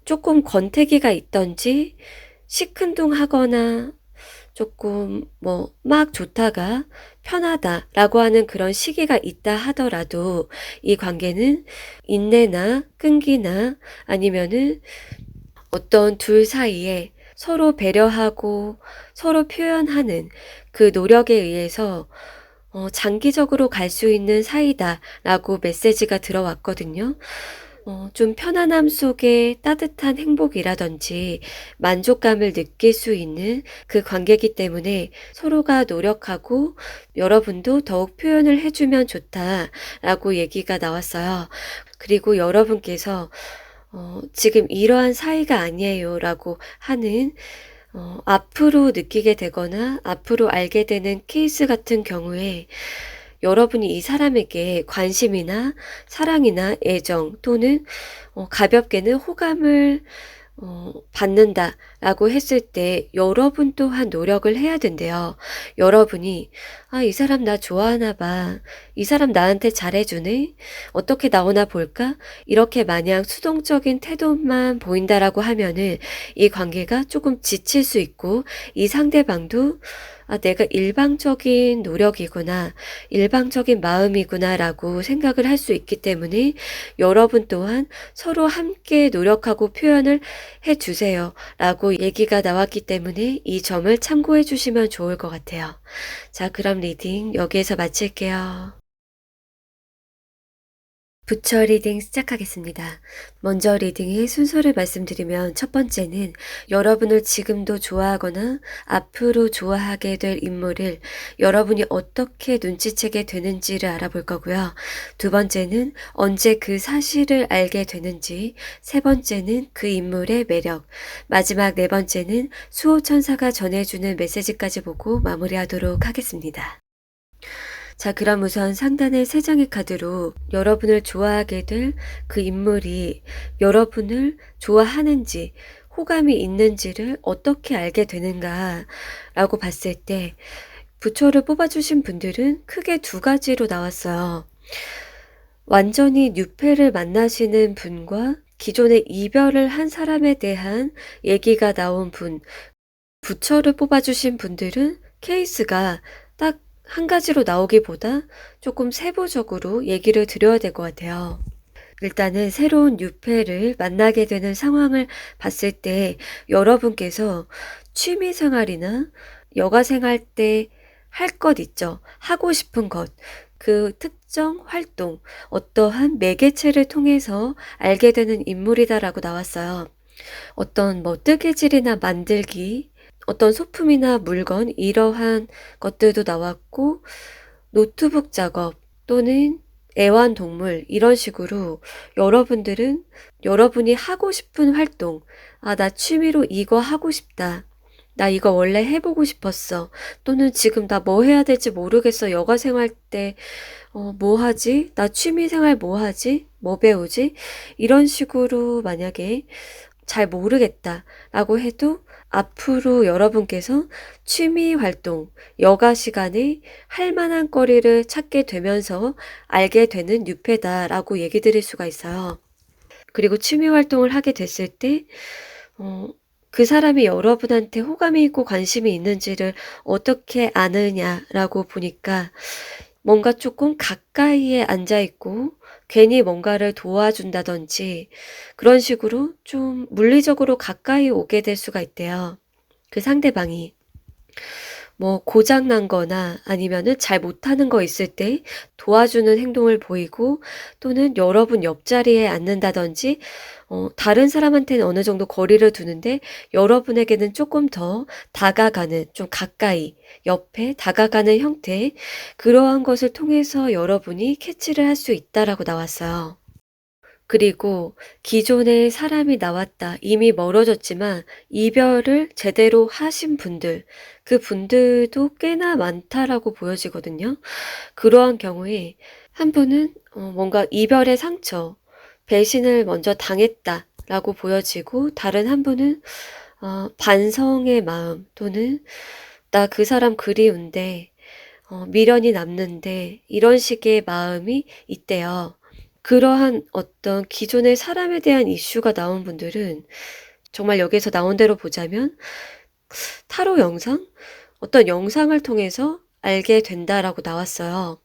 조금 권태기가 있던지 시큰둥하거나 조금 막 좋다가 편하다라고 하는 그런 시기가 있다 하더라도 이 관계는 인내나 끈기나 아니면은 어떤 둘 사이에 서로 배려하고 서로 표현하는 그 노력에 의해서 장기적으로 갈 수 있는 사이다라고 메시지가 들어왔거든요. 좀 편안함 속에 따뜻한 행복이라든지 만족감을 느낄 수 있는 그 관계이기 때문에 서로가 노력하고 여러분도 더욱 표현을 해주면 좋다라고 얘기가 나왔어요. 그리고 여러분께서 지금 이러한 사이가 아니에요 라고 하는 앞으로 느끼게 되거나 앞으로 알게 되는 케이스 같은 경우에 여러분이 이 사람에게 관심이나 사랑이나 애정 또는 가볍게는 호감을 받는다라고 했을 때 여러분 또한 노력을 해야 된대요. 여러분이 이 사람 나 좋아하나 봐. 이 사람 나한테 잘해주네. 어떻게 나오나 볼까? 이렇게 마냥 수동적인 태도만 보인다라고 하면은 이 관계가 조금 지칠 수 있고 이 상대방도 내가 일방적인 노력이구나, 일방적인 마음이구나 라고 생각을 할 수 있기 때문에 여러분 또한 서로 함께 노력하고 표현을 해주세요 라고 얘기가 나왔기 때문에 이 점을 참고해 주시면 좋을 것 같아요. 자, 그럼 리딩 여기에서 마칠게요. 부처 리딩 시작하겠습니다. 먼저 리딩의 순서를 말씀드리면 첫 번째는 여러분을 지금도 좋아하거나 앞으로 좋아하게 될 인물을 여러분이 어떻게 눈치채게 되는지를 알아볼 거고요. 두 번째는 언제 그 사실을 알게 되는지, 세 번째는 그 인물의 매력, 마지막 네 번째는 수호천사가 전해주는 메시지까지 보고 마무리하도록 하겠습니다. 자, 그럼 우선 상단의 세 장의 카드로 여러분을 좋아하게 될 그 인물이 여러분을 좋아하는지, 호감이 있는지를 어떻게 알게 되는가 라고 봤을 때 부처를 뽑아주신 분들은 크게 두 가지로 나왔어요. 완전히 뉴페를 만나시는 분과 기존에 이별을 한 사람에 대한 얘기가 나온 분, 부처를 뽑아주신 분들은 케이스가 딱 한 가지로 나오기보다 조금 세부적으로 얘기를 드려야 될 것 같아요. 일단은 새로운 뉴페를 만나게 되는 상황을 봤을 때 여러분께서 취미생활이나 여가생활 때 할 것 있죠. 하고 싶은 것, 그 특정 활동, 어떠한 매개체를 통해서 알게 되는 인물이다라고 나왔어요. 어떤 뭐 뜨개질이나 만들기, 어떤 소품이나 물건 이러한 것들도 나왔고 노트북 작업 또는 애완동물 이런 식으로 여러분들은 여러분이 하고 싶은 활동, 아, 나 취미로 이거 하고 싶다. 나 이거 원래 해보고 싶었어. 또는 지금 나 뭐 해야 될지 모르겠어. 여가 생활 때, 뭐 하지? 나 취미 생활 뭐 하지? 뭐 배우지? 이런 식으로 만약에 잘 모르겠다라고 해도 앞으로 여러분께서 취미 활동, 여가 시간에 할 만한 거리를 찾게 되면서 알게 되는 뉴페다라고 얘기 드릴 수가 있어요. 그리고 취미 활동을 하게 됐을 때, 그 사람이 여러분한테 호감이 있고 관심이 있는지를 어떻게 아느냐라고 보니까 뭔가 조금 가까이에 앉아 있고 괜히 뭔가를 도와준다든지 그런 식으로 좀 물리적으로 가까이 오게 될 수가 있대요. 그 상대방이. 뭐 고장난 거나 아니면은 잘 못하는 거 있을 때 도와주는 행동을 보이고 또는 여러분 옆자리에 앉는다든지 다른 사람한테는 어느 정도 거리를 두는데 여러분에게는 조금 더 다가가는 좀 가까이 옆에 다가가는 형태 그러한 것을 통해서 여러분이 캐치를 할 수 있다라고 나왔어요. 그리고 기존에 사람이 나왔다. 이미 멀어졌지만 이별을 제대로 하신 분들, 그 분들도 꽤나 많다라고 보여지거든요. 그러한 경우에 한 분은 뭔가 이별의 상처, 배신을 먼저 당했다라고 보여지고 다른 한 분은 반성의 마음 또는 나 그 사람 그리운데 미련이 남는데 이런 식의 마음이 있대요. 그러한 어떤 기존의 사람에 대한 이슈가 나온 분들은 정말 여기에서 나온 대로 보자면 타로 영상? 어떤 영상을 통해서 알게 된다라고 나왔어요.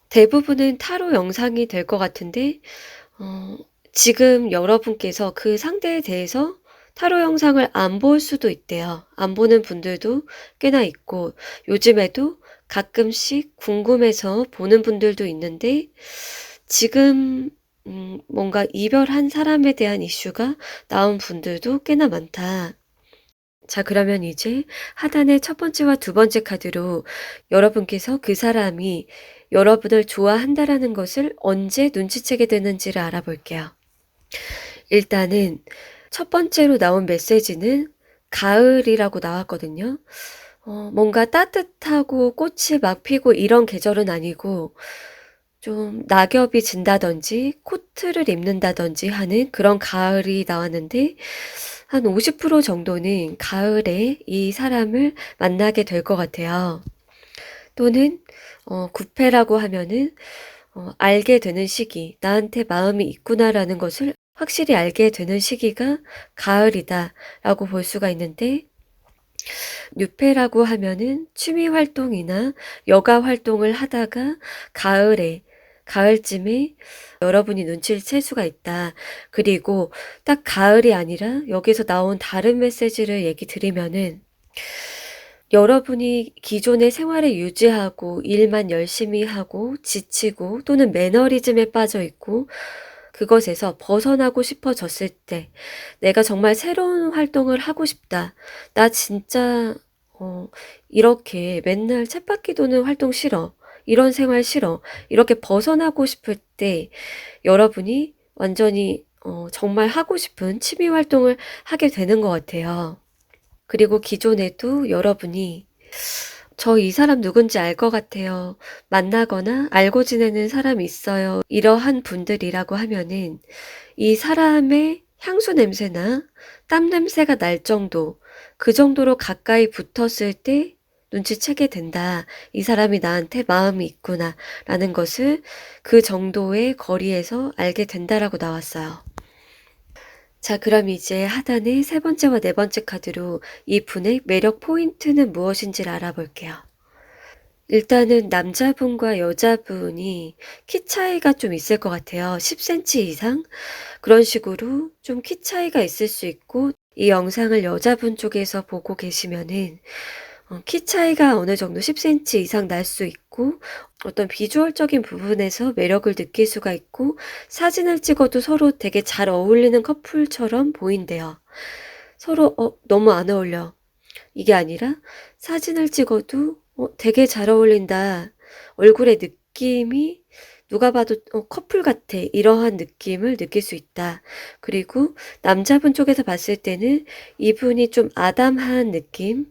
대부분은 타로 영상이 될 것 같은데 지금 여러분께서 그 상대에 대해서 타로 영상을 안 볼 수도 있대요. 안 보는 분들도 꽤나 있고 요즘에도 가끔씩 궁금해서 보는 분들도 있는데 지금 뭔가 이별한 사람에 대한 이슈가 나온 분들도 꽤나 많다. 자, 그러면 이제 하단의 첫 번째와 두 번째 카드로 여러분께서 그 사람이 여러분을 좋아한다라는 것을 언제 눈치채게 되는지를 알아볼게요. 일단은 첫 번째로 나온 메시지는 가을이라고 나왔거든요. 뭔가 따뜻하고 꽃이 막 피고 이런 계절은 아니고 좀 낙엽이 진다든지 코트를 입는다든지 하는 그런 가을이 나왔는데 한 50% 정도는 가을에 이 사람을 만나게 될 것 같아요. 또는 구패라고 하면은 알게 되는 시기, 나한테 마음이 있구나라는 것을 확실히 알게 되는 시기가 가을이다라고 볼 수가 있는데 뉴페라고 하면은 취미 활동이나 여가 활동을 하다가 가을쯤에 여러분이 눈치를 챌 수가 있다. 그리고 딱 가을이 아니라 여기서 나온 다른 메시지를 얘기 드리면은 여러분이 기존의 생활을 유지하고 일만 열심히 하고 지치고 또는 매너리즘에 빠져 있고 그것에서 벗어나고 싶어졌을 때 내가 정말 새로운 활동을 하고 싶다. 나 진짜 이렇게 맨날 쳇바퀴 도는 활동 싫어. 이런 생활 싫어. 이렇게 벗어나고 싶을 때 여러분이 완전히 정말 하고 싶은 취미 활동을 하게 되는 것 같아요. 그리고 기존에도 여러분이 저 이 사람 누군지 알 것 같아요. 만나거나 알고 지내는 사람이 있어요. 이러한 분들이라고 하면은 이 사람의 향수 냄새나 땀 냄새가 날 정도, 그 정도로 가까이 붙었을 때 눈치채게 된다. 이 사람이 나한테 마음이 있구나. 라는 것을 그 정도의 거리에서 알게 된다라고 나왔어요. 자, 그럼 이제 하단의 세 번째와 네 번째 카드로 이 분의 매력 포인트는 무엇인지를 알아볼게요. 일단은 남자분과 여자분이 키 차이가 좀 있을 것 같아요. 10cm 이상? 그런 식으로 좀 키 차이가 있을 수 있고, 이 영상을 여자분 쪽에서 보고 계시면은 키 차이가 어느 정도 10cm 이상 날 수 있고 어떤 비주얼적인 부분에서 매력을 느낄 수가 있고 사진을 찍어도 서로 되게 잘 어울리는 커플처럼 보인대요. 서로 너무 안 어울려. 이게 아니라 사진을 찍어도 되게 잘 어울린다. 얼굴의 느낌이 누가 봐도 커플 같아. 이러한 느낌을 느낄 수 있다. 그리고 남자분 쪽에서 봤을 때는 이분이 좀 아담한 느낌,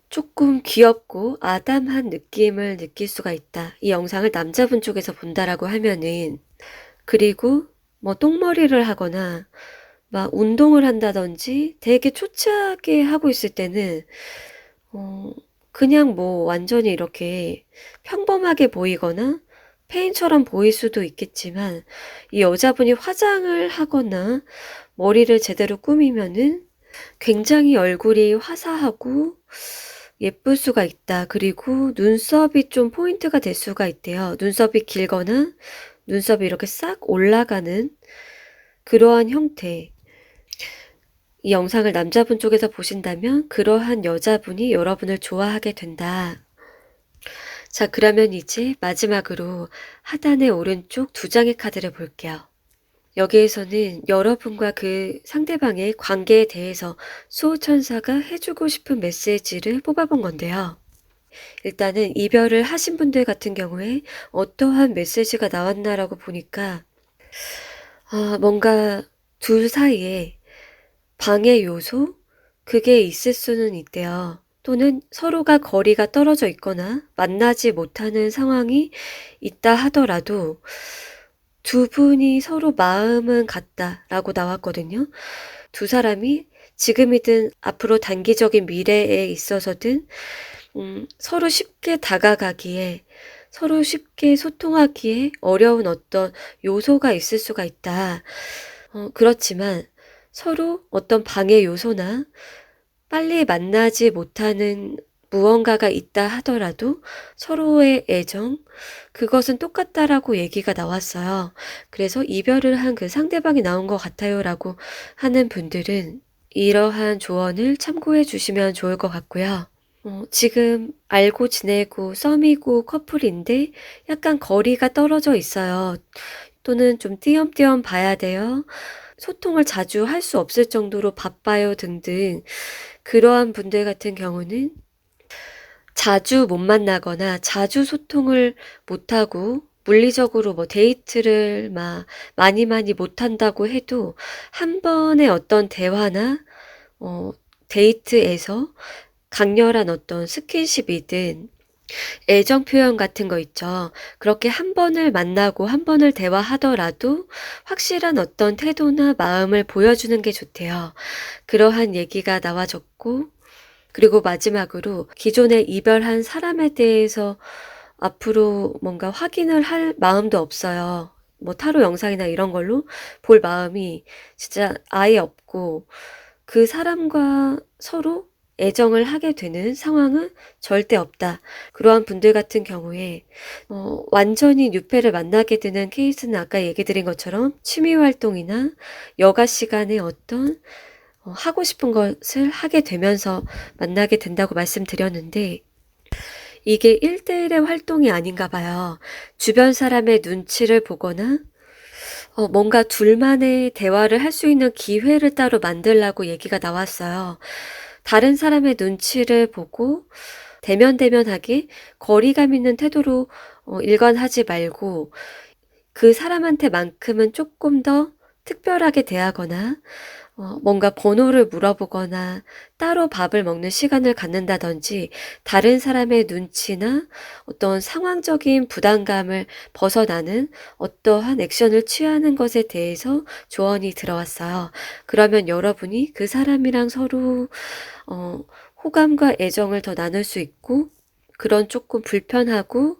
조금 귀엽고 아담한 느낌을 느낄 수가 있다. 이 영상을 남자분 쪽에서 본다라고 하면은, 그리고 뭐 똥머리를 하거나 막 운동을 한다든지 되게 초췌하게 하고 있을 때는 그냥 뭐 완전히 이렇게 평범하게 보이거나 페인처럼 보일 수도 있겠지만 이 여자분이 화장을 하거나 머리를 제대로 꾸미면은 굉장히 얼굴이 화사하고 예쁠 수가 있다. 그리고 눈썹이 좀 포인트가 될 수가 있대요. 눈썹이 길거나 눈썹이 이렇게 싹 올라가는 그러한 형태. 이 영상을 남자분 쪽에서 보신다면 그러한 여자분이 여러분을 좋아하게 된다. 자, 그러면 이제 마지막으로 하단의 오른쪽 두 장의 카드를 볼게요. 여기에서는 여러분과 그 상대방의 관계에 대해서 수호천사가 해주고 싶은 메시지를 뽑아본 건데요. 일단은 이별을 하신 분들 같은 경우에 어떠한 메시지가 나왔나라고 보니까 뭔가 둘 사이에 방해 요소? 그게 있을 수는 있대요. 또는 서로가 거리가 떨어져 있거나 만나지 못하는 상황이 있다 하더라도 두 분이 서로 마음은 같다라고 나왔거든요. 두 사람이 지금이든 앞으로 단기적인 미래에 있어서든 서로 쉽게 다가가기에 서로 쉽게 소통하기에 어려운 어떤 요소가 있을 수가 있다. 그렇지만 서로 어떤 방해 요소나 빨리 만나지 못하는 무언가가 있다 하더라도 서로의 애정, 그것은 똑같다라고 얘기가 나왔어요. 그래서 이별을 한 그 상대방이 나온 것 같아요 라고 하는 분들은 이러한 조언을 참고해 주시면 좋을 것 같고요. 지금 알고 지내고 썸이고 커플인데 약간 거리가 떨어져 있어요. 또는 좀 띄엄띄엄 봐야 돼요. 소통을 자주 할 수 없을 정도로 바빠요 등등 그러한 분들 같은 경우는 자주 못 만나거나 자주 소통을 못하고 물리적으로 뭐 데이트를 막 많이 못한다고 해도 한 번의 어떤 대화나 데이트에서 강렬한 어떤 스킨십이든 애정 표현 같은 거 있죠. 그렇게 한 번을 만나고 한 번을 대화하더라도 확실한 어떤 태도나 마음을 보여주는 게 좋대요. 그러한 얘기가 나와졌고, 그리고 마지막으로 기존에 이별한 사람에 대해서 앞으로 뭔가 확인을 할 마음도 없어요. 뭐 타로 영상이나 이런 걸로 볼 마음이 진짜 아예 없고, 그 사람과 서로 애정을 하게 되는 상황은 절대 없다. 그러한 분들 같은 경우에 완전히 뉴페를 만나게 되는 케이스는 아까 얘기 드린 것처럼 취미 활동이나 여가 시간에 어떤 하고 싶은 것을 하게 되면서 만나게 된다고 말씀드렸는데 이게 1대1의 활동이 아닌가 봐요. 주변 사람의 눈치를 보거나 뭔가 둘만의 대화를 할 수 있는 기회를 따로 만들라고 얘기가 나왔어요. 다른 사람의 눈치를 보고 대면대면하게 거리감 있는 태도로 일관하지 말고 그 사람한테만큼은 조금 더 특별하게 대하거나 뭔가 번호를 물어보거나 따로 밥을 먹는 시간을 갖는다든지 다른 사람의 눈치나 어떤 상황적인 부담감을 벗어나는 어떠한 액션을 취하는 것에 대해서 조언이 들어왔어요. 그러면 여러분이 그 사람이랑 서로 호감과 애정을 더 나눌 수 있고 그런 조금 불편하고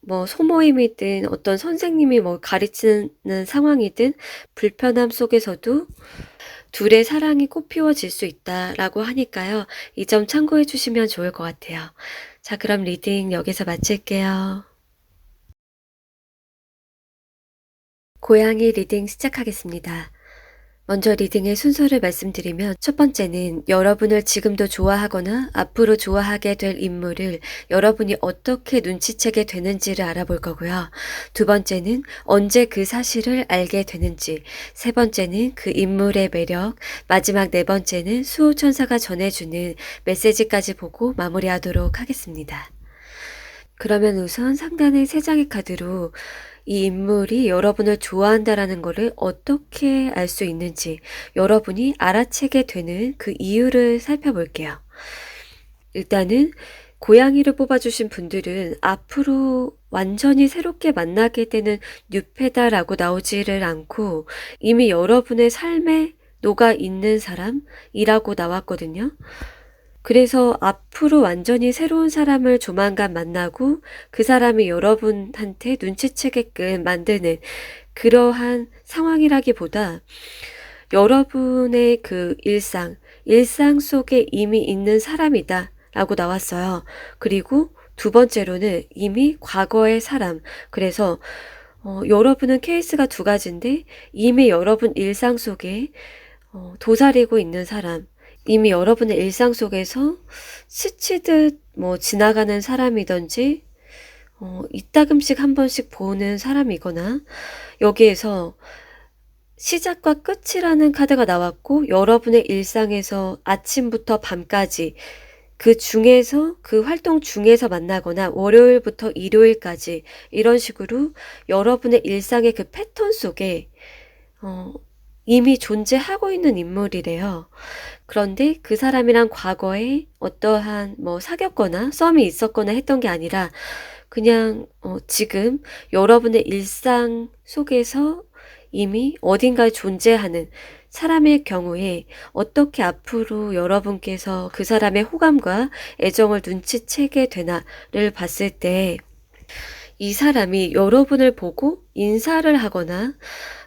뭐 소모임이든 어떤 선생님이 뭐 가르치는 상황이든 불편함 속에서도 둘의 사랑이 꽃피워질 수 있다라고 하니까요. 이 점 참고해 주시면 좋을 것 같아요. 자, 그럼 리딩 여기서 마칠게요. 고양이 리딩 시작하겠습니다. 먼저 리딩의 순서를 말씀드리면 첫 번째는 여러분을 지금도 좋아하거나 앞으로 좋아하게 될 인물을 여러분이 어떻게 눈치채게 되는지를 알아볼 거고요. 두 번째는 언제 그 사실을 알게 되는지, 세 번째는 그 인물의 매력, 마지막 네 번째는 수호천사가 전해주는 메시지까지 보고 마무리하도록 하겠습니다. 그러면 우선 상단의 세 장의 카드로 이 인물이 여러분을 좋아한다라는 것을 어떻게 알 수 있는지 여러분이 알아채게 되는 그 이유를 살펴볼게요. 일단은 고양이를 뽑아주신 분들은 앞으로 완전히 새롭게 만나게 되는 뉴페다라고 나오지를 않고 이미 여러분의 삶에 녹아 있는 사람이라고 나왔거든요. 그래서 앞으로 완전히 새로운 사람을 조만간 만나고 그 사람이 여러분한테 눈치채게끔 만드는 그러한 상황이라기보다 여러분의 그 일상 속에 이미 있는 사람이다 라고 나왔어요. 그리고 두 번째로는 이미 과거의 사람. 그래서 여러분은 케이스가 두 가지인데 이미 여러분 일상 속에 도사리고 있는 사람. 이미 여러분의 일상 속에서 스치듯 뭐 지나가는 사람이든지 이따금씩 한 번씩 보는 사람이거나 여기에서 시작과 끝이라는 카드가 나왔고 여러분의 일상에서 아침부터 밤까지 그 중에서 그 활동 중에서 만나거나 월요일부터 일요일까지 이런 식으로 여러분의 일상의 그 패턴 속에 이미 존재하고 있는 인물이래요. 그런데 그 사람이랑 과거에 어떠한 뭐 사귀었거나 썸이 있었거나 했던 게 아니라 그냥 지금 여러분의 일상 속에서 이미 어딘가에 존재하는 사람의 경우에 어떻게 앞으로 여러분께서 그 사람의 호감과 애정을 눈치채게 되나를 봤을 때 이 사람이 여러분을 보고 인사를 하거나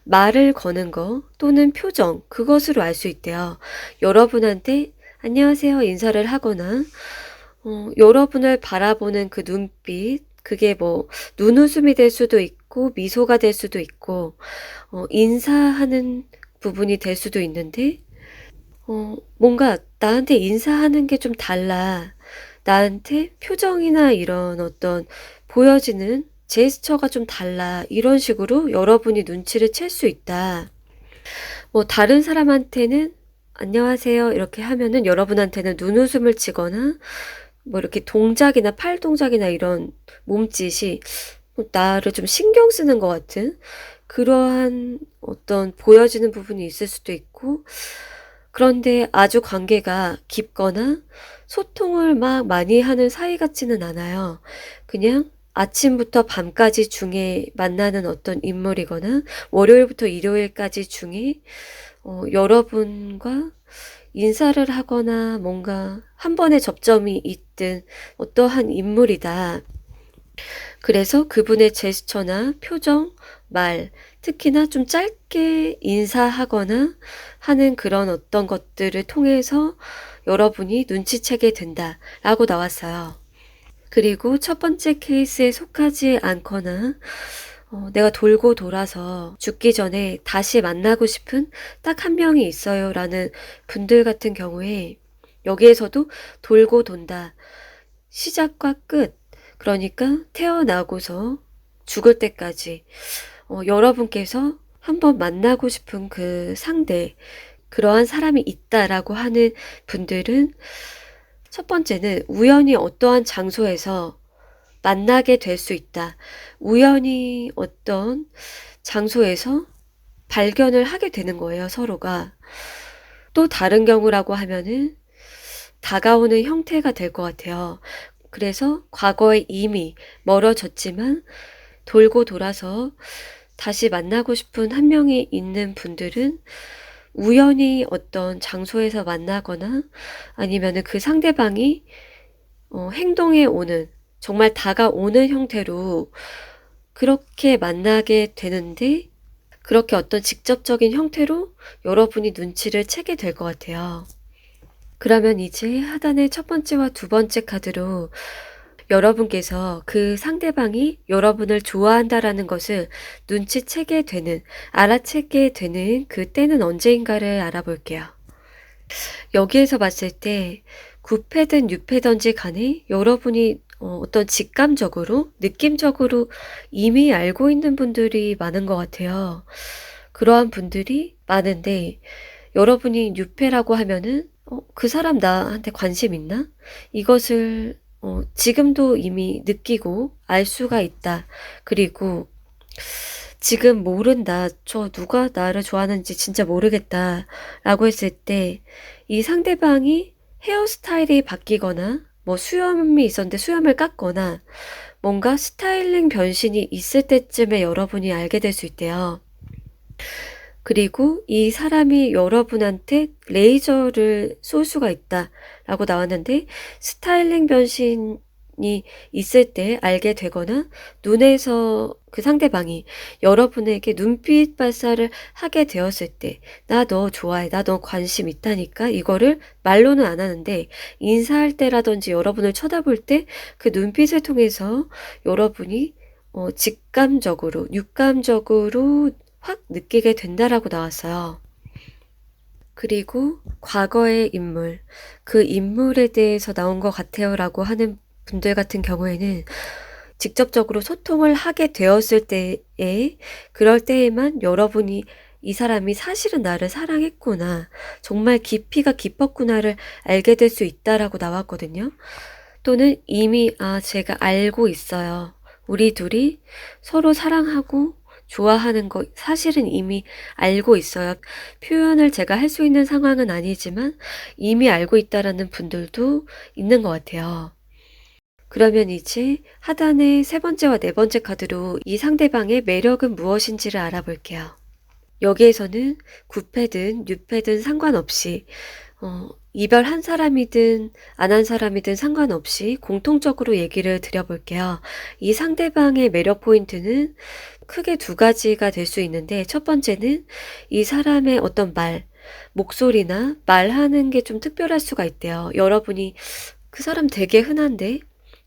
말을 거는 거 또는 표정 그것으로 알 수 있대요. 여러분한테 안녕하세요 인사를 하거나 여러분을 바라보는 그 눈빛 그게 뭐 눈웃음이 될 수도 있고 미소가 될 수도 있고 인사하는 부분이 될 수도 있는데 뭔가 나한테 인사하는 게 좀 달라. 나한테 표정이나 이런 어떤 보여지는 제스처가 좀 달라. 이런 식으로 여러분이 눈치를 챌 수 있다. 뭐 다른 사람한테는 안녕하세요 이렇게 하면은 여러분한테는 눈웃음을 치거나 뭐 이렇게 동작이나 팔 동작이나 이런 몸짓이 나를 좀 신경 쓰는 것 같은 그러한 어떤 보여지는 부분이 있을 수도 있고 그런데 아주 관계가 깊거나 소통을 막 많이 하는 사이 같지는 않아요. 그냥 아침부터 밤까지 중에 만나는 어떤 인물이거나 월요일부터 일요일까지 중에 여러분과 인사를 하거나 뭔가 한 번의 접점이 있든 어떠한 인물이다. 그래서 그분의 제스처나 표정, 말, 특히나 좀 짧게 인사하거나 하는 그런 어떤 것들을 통해서 여러분이 눈치채게 된다라고 나왔어요. 그리고 첫 번째 케이스에 속하지 않거나 내가 돌고 돌아서 죽기 전에 다시 만나고 싶은 딱 한 명이 있어요 라는 분들 같은 경우에 여기에서도 돌고 돈다. 시작과 끝. 그러니까 태어나고서 죽을 때까지 여러분께서 한번 만나고 싶은 그 상대, 그러한 사람이 있다라고 하는 분들은 첫 번째는 우연히 어떠한 장소에서 만나게 될 수 있다. 우연히 어떤 장소에서 발견을 하게 되는 거예요, 서로가. 또 다른 경우라고 하면은 다가오는 형태가 될 것 같아요. 그래서 과거에 이미 멀어졌지만 돌고 돌아서 다시 만나고 싶은 한 명이 있는 분들은 우연히 어떤 장소에서 만나거나 아니면은 그 상대방이 행동해 오는, 정말 다가오는 형태로 그렇게 만나게 되는데, 그렇게 어떤 직접적인 형태로 여러분이 눈치를 채게 될 것 같아요. 그러면 이제 하단의 첫 번째와 두 번째 카드로 여러분께서 그 상대방이 여러분을 좋아한다라는 것을 눈치채게 되는, 알아채게 되는 그때는 언제인가를 알아볼게요. 여기에서 봤을 때 9패든 6패든지 간에 여러분이 어떤 직감적으로, 느낌적으로 이미 알고 있는 분들이 많은 것 같아요. 그러한 분들이 많은데 여러분이 6패라고 하면은 그 사람 나한테 관심 있나? 이것을 지금도 이미 느끼고 알 수가 있다. 그리고 지금 모른다. 저 누가 나를 좋아하는지 진짜 모르겠다. 라고 했을 때 이 상대방이 헤어스타일이 바뀌거나 뭐 수염이 있었는데 수염을 깎거나 뭔가 스타일링 변신이 있을 때쯤에 여러분이 알게 될 수 있대요. 그리고 이 사람이 여러분한테 레이저를 쏠 수가 있다 라고 나왔는데 스타일링 변신이 있을 때 알게 되거나 눈에서 그 상대방이 여러분에게 눈빛 발사를 하게 되었을 때 나 너 좋아해, 나 너 관심 있다니까, 이거를 말로는 안 하는데 인사할 때라든지 여러분을 쳐다볼 때 그 눈빛을 통해서 여러분이 직감적으로, 육감적으로 확 느끼게 된다라고 나왔어요. 그리고 과거의 인물, 그 인물에 대해서 나온 것 같아요 라고 하는 분들 같은 경우에는 직접적으로 소통을 하게 되었을 때에, 그럴 때에만 여러분이 이 사람이 사실은 나를 사랑했구나, 정말 깊이가 깊었구나를 알게 될 수 있다라고 나왔거든요. 또는 이미 제가 알고 있어요. 우리 둘이 서로 사랑하고 좋아하는 거 사실은 이미 알고 있어요. 표현을 제가 할 수 있는 상황은 아니지만 이미 알고 있다라는 분들도 있는 것 같아요. 그러면 이제 하단의 세 번째와 네 번째 카드로 이 상대방의 매력은 무엇인지를 알아볼게요. 여기에서는 9패든 6패든 상관없이 이별한 사람이든 안 한 사람이든 상관없이 공통적으로 얘기를 드려볼게요. 이 상대방의 매력 포인트는 크게 두 가지가 될 수 있는데, 첫 번째는 이 사람의 어떤 목소리나 말하는 게 좀 특별할 수가 있대요. 여러분이 그 사람 되게 흔한데,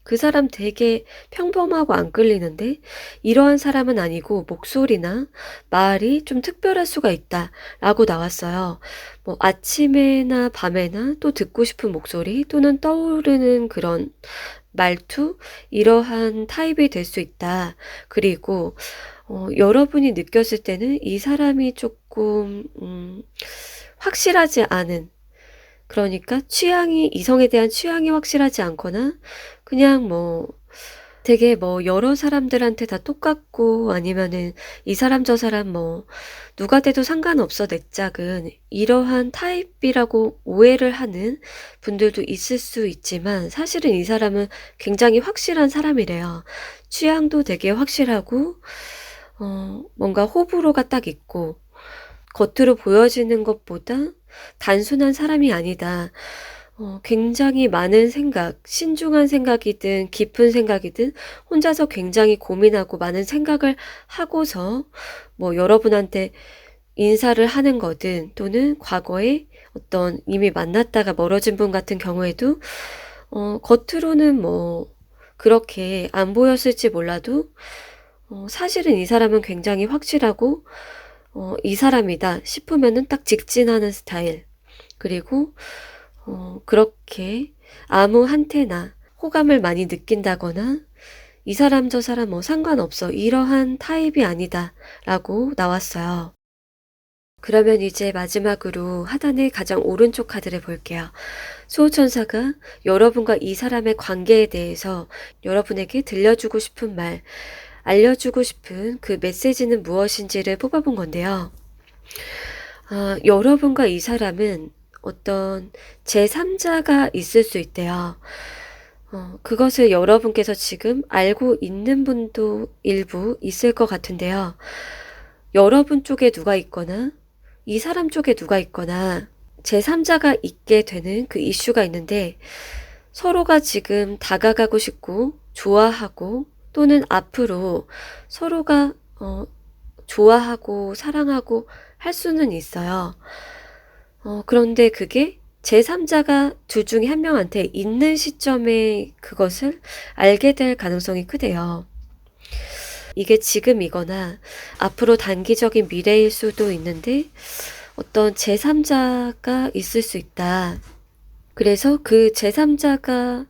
그 사람 되게 평범하고 안 끌리는데, 이러한 사람은 아니고 목소리나 말이 좀 특별할 수가 있다 라고 나왔어요. 뭐 아침에나 밤에나 또 듣고 싶은 목소리 또는 떠오르는 그런 말투, 이러한 타입이 될 수 있다. 그리고 여러분이 느꼈을 때는 이 사람이 조금 확실하지 않은, 그러니까 이성에 대한 취향이 확실하지 않거나 그냥 되게 여러 사람들한테 다 똑같고, 아니면은 이 사람 저 사람 누가 돼도 상관없어 내 짝은, 이러한 타입이라고 오해를 하는 분들도 있을 수 있지만 사실은 이 사람은 굉장히 확실한 사람이래요. 취향도 되게 확실하고 뭔가 호불호가 딱 있고 겉으로 보여지는 것보다 단순한 사람이 아니다. 굉장히 많은 생각, 신중한 생각이든 깊은 생각이든 혼자서 굉장히 고민하고 많은 생각을 하고서 여러분한테 인사를 하는 거든, 또는 과거에 어떤 이미 만났다가 멀어진 분 같은 경우에도 겉으로는 그렇게 안 보였을지 몰라도 사실은 이 사람은 굉장히 확실하고 이 사람이다 싶으면은 딱 직진하는 스타일. 그리고 그렇게 아무한테나 호감을 많이 느낀다거나 이 사람 저 사람 뭐 상관없어 이러한 타입이 아니다 라고 나왔어요. 그러면 이제 마지막으로 하단의 가장 오른쪽 카드를 볼게요. 수호천사가 여러분과 이 사람의 관계에 대해서 여러분에게 들려주고 싶은 말, 알려주고 싶은 그 메시지는 무엇인지를 뽑아본 건데요. 여러분과 이 사람은 어떤 제3자가 있을 수 있대요. 그것을 여러분께서 지금 알고 있는 분도 일부 있을 것 같은데요. 여러분 쪽에 누가 있거나 이 사람 쪽에 누가 있거나 제3자가 있게 되는 그 이슈가 있는데 서로가 지금 다가가고 싶고 좋아하고 또는 앞으로 서로가 좋아하고 사랑하고 할 수는 있어요. 그런데 그게 제3자가 둘 중에 한 명한테 있는 시점에 그것을 알게 될 가능성이 크대요. 이게 지금이거나 앞으로 단기적인 미래일 수도 있는데 어떤 제3자가 있을 수 있다. 그래서 그 제3자가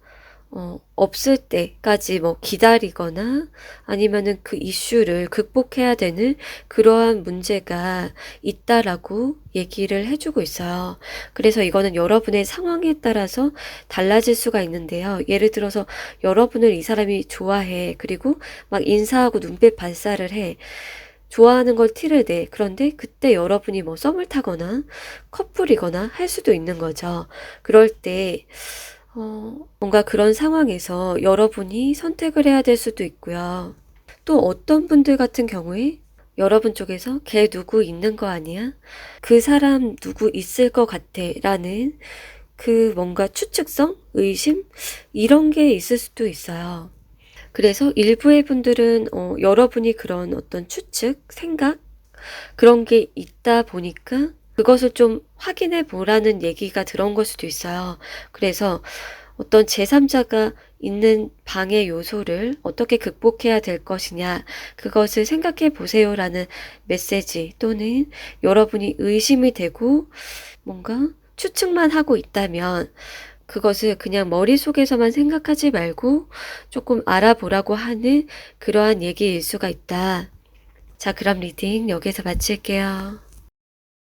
없을 때까지 뭐 기다리거나 아니면은 그 이슈를 극복해야 되는 그러한 문제가 있다라고 얘기를 해주고 있어요. 그래서 이거는 여러분의 상황에 따라서 달라질 수가 있는데요. 예를 들어서 여러분을 이 사람이 좋아해. 그리고 막 인사하고 눈빛 발사를 해. 좋아하는 걸 티를 내. 그런데 그때 여러분이 뭐 썸을 타거나 커플이거나 할 수도 있는 거죠. 그럴 때 뭔가 그런 상황에서 여러분이 선택을 해야 될 수도 있고요. 또 어떤 분들 같은 경우에 여러분 쪽에서 걔 누구 있는 거 아니야? 그 사람 누구 있을 것 같아 라는 그 뭔가 추측성? 의심? 이런 게 있을 수도 있어요. 그래서 일부의 분들은 여러분이 그런 어떤 추측, 생각 그런 게 있다 보니까 그것을 좀 확인해 보라는 얘기가 들어온 걸 수도 있어요. 그래서 어떤 제3자가 있는 방해 요소를 어떻게 극복해야 될 것이냐 그것을 생각해 보세요라는 메시지 또는 여러분이 의심이 되고 뭔가 추측만 하고 있다면 그것을 그냥 머릿속에서만 생각하지 말고 조금 알아보라고 하는 그러한 얘기일 수가 있다. 자, 그럼 리딩 여기서 마칠게요.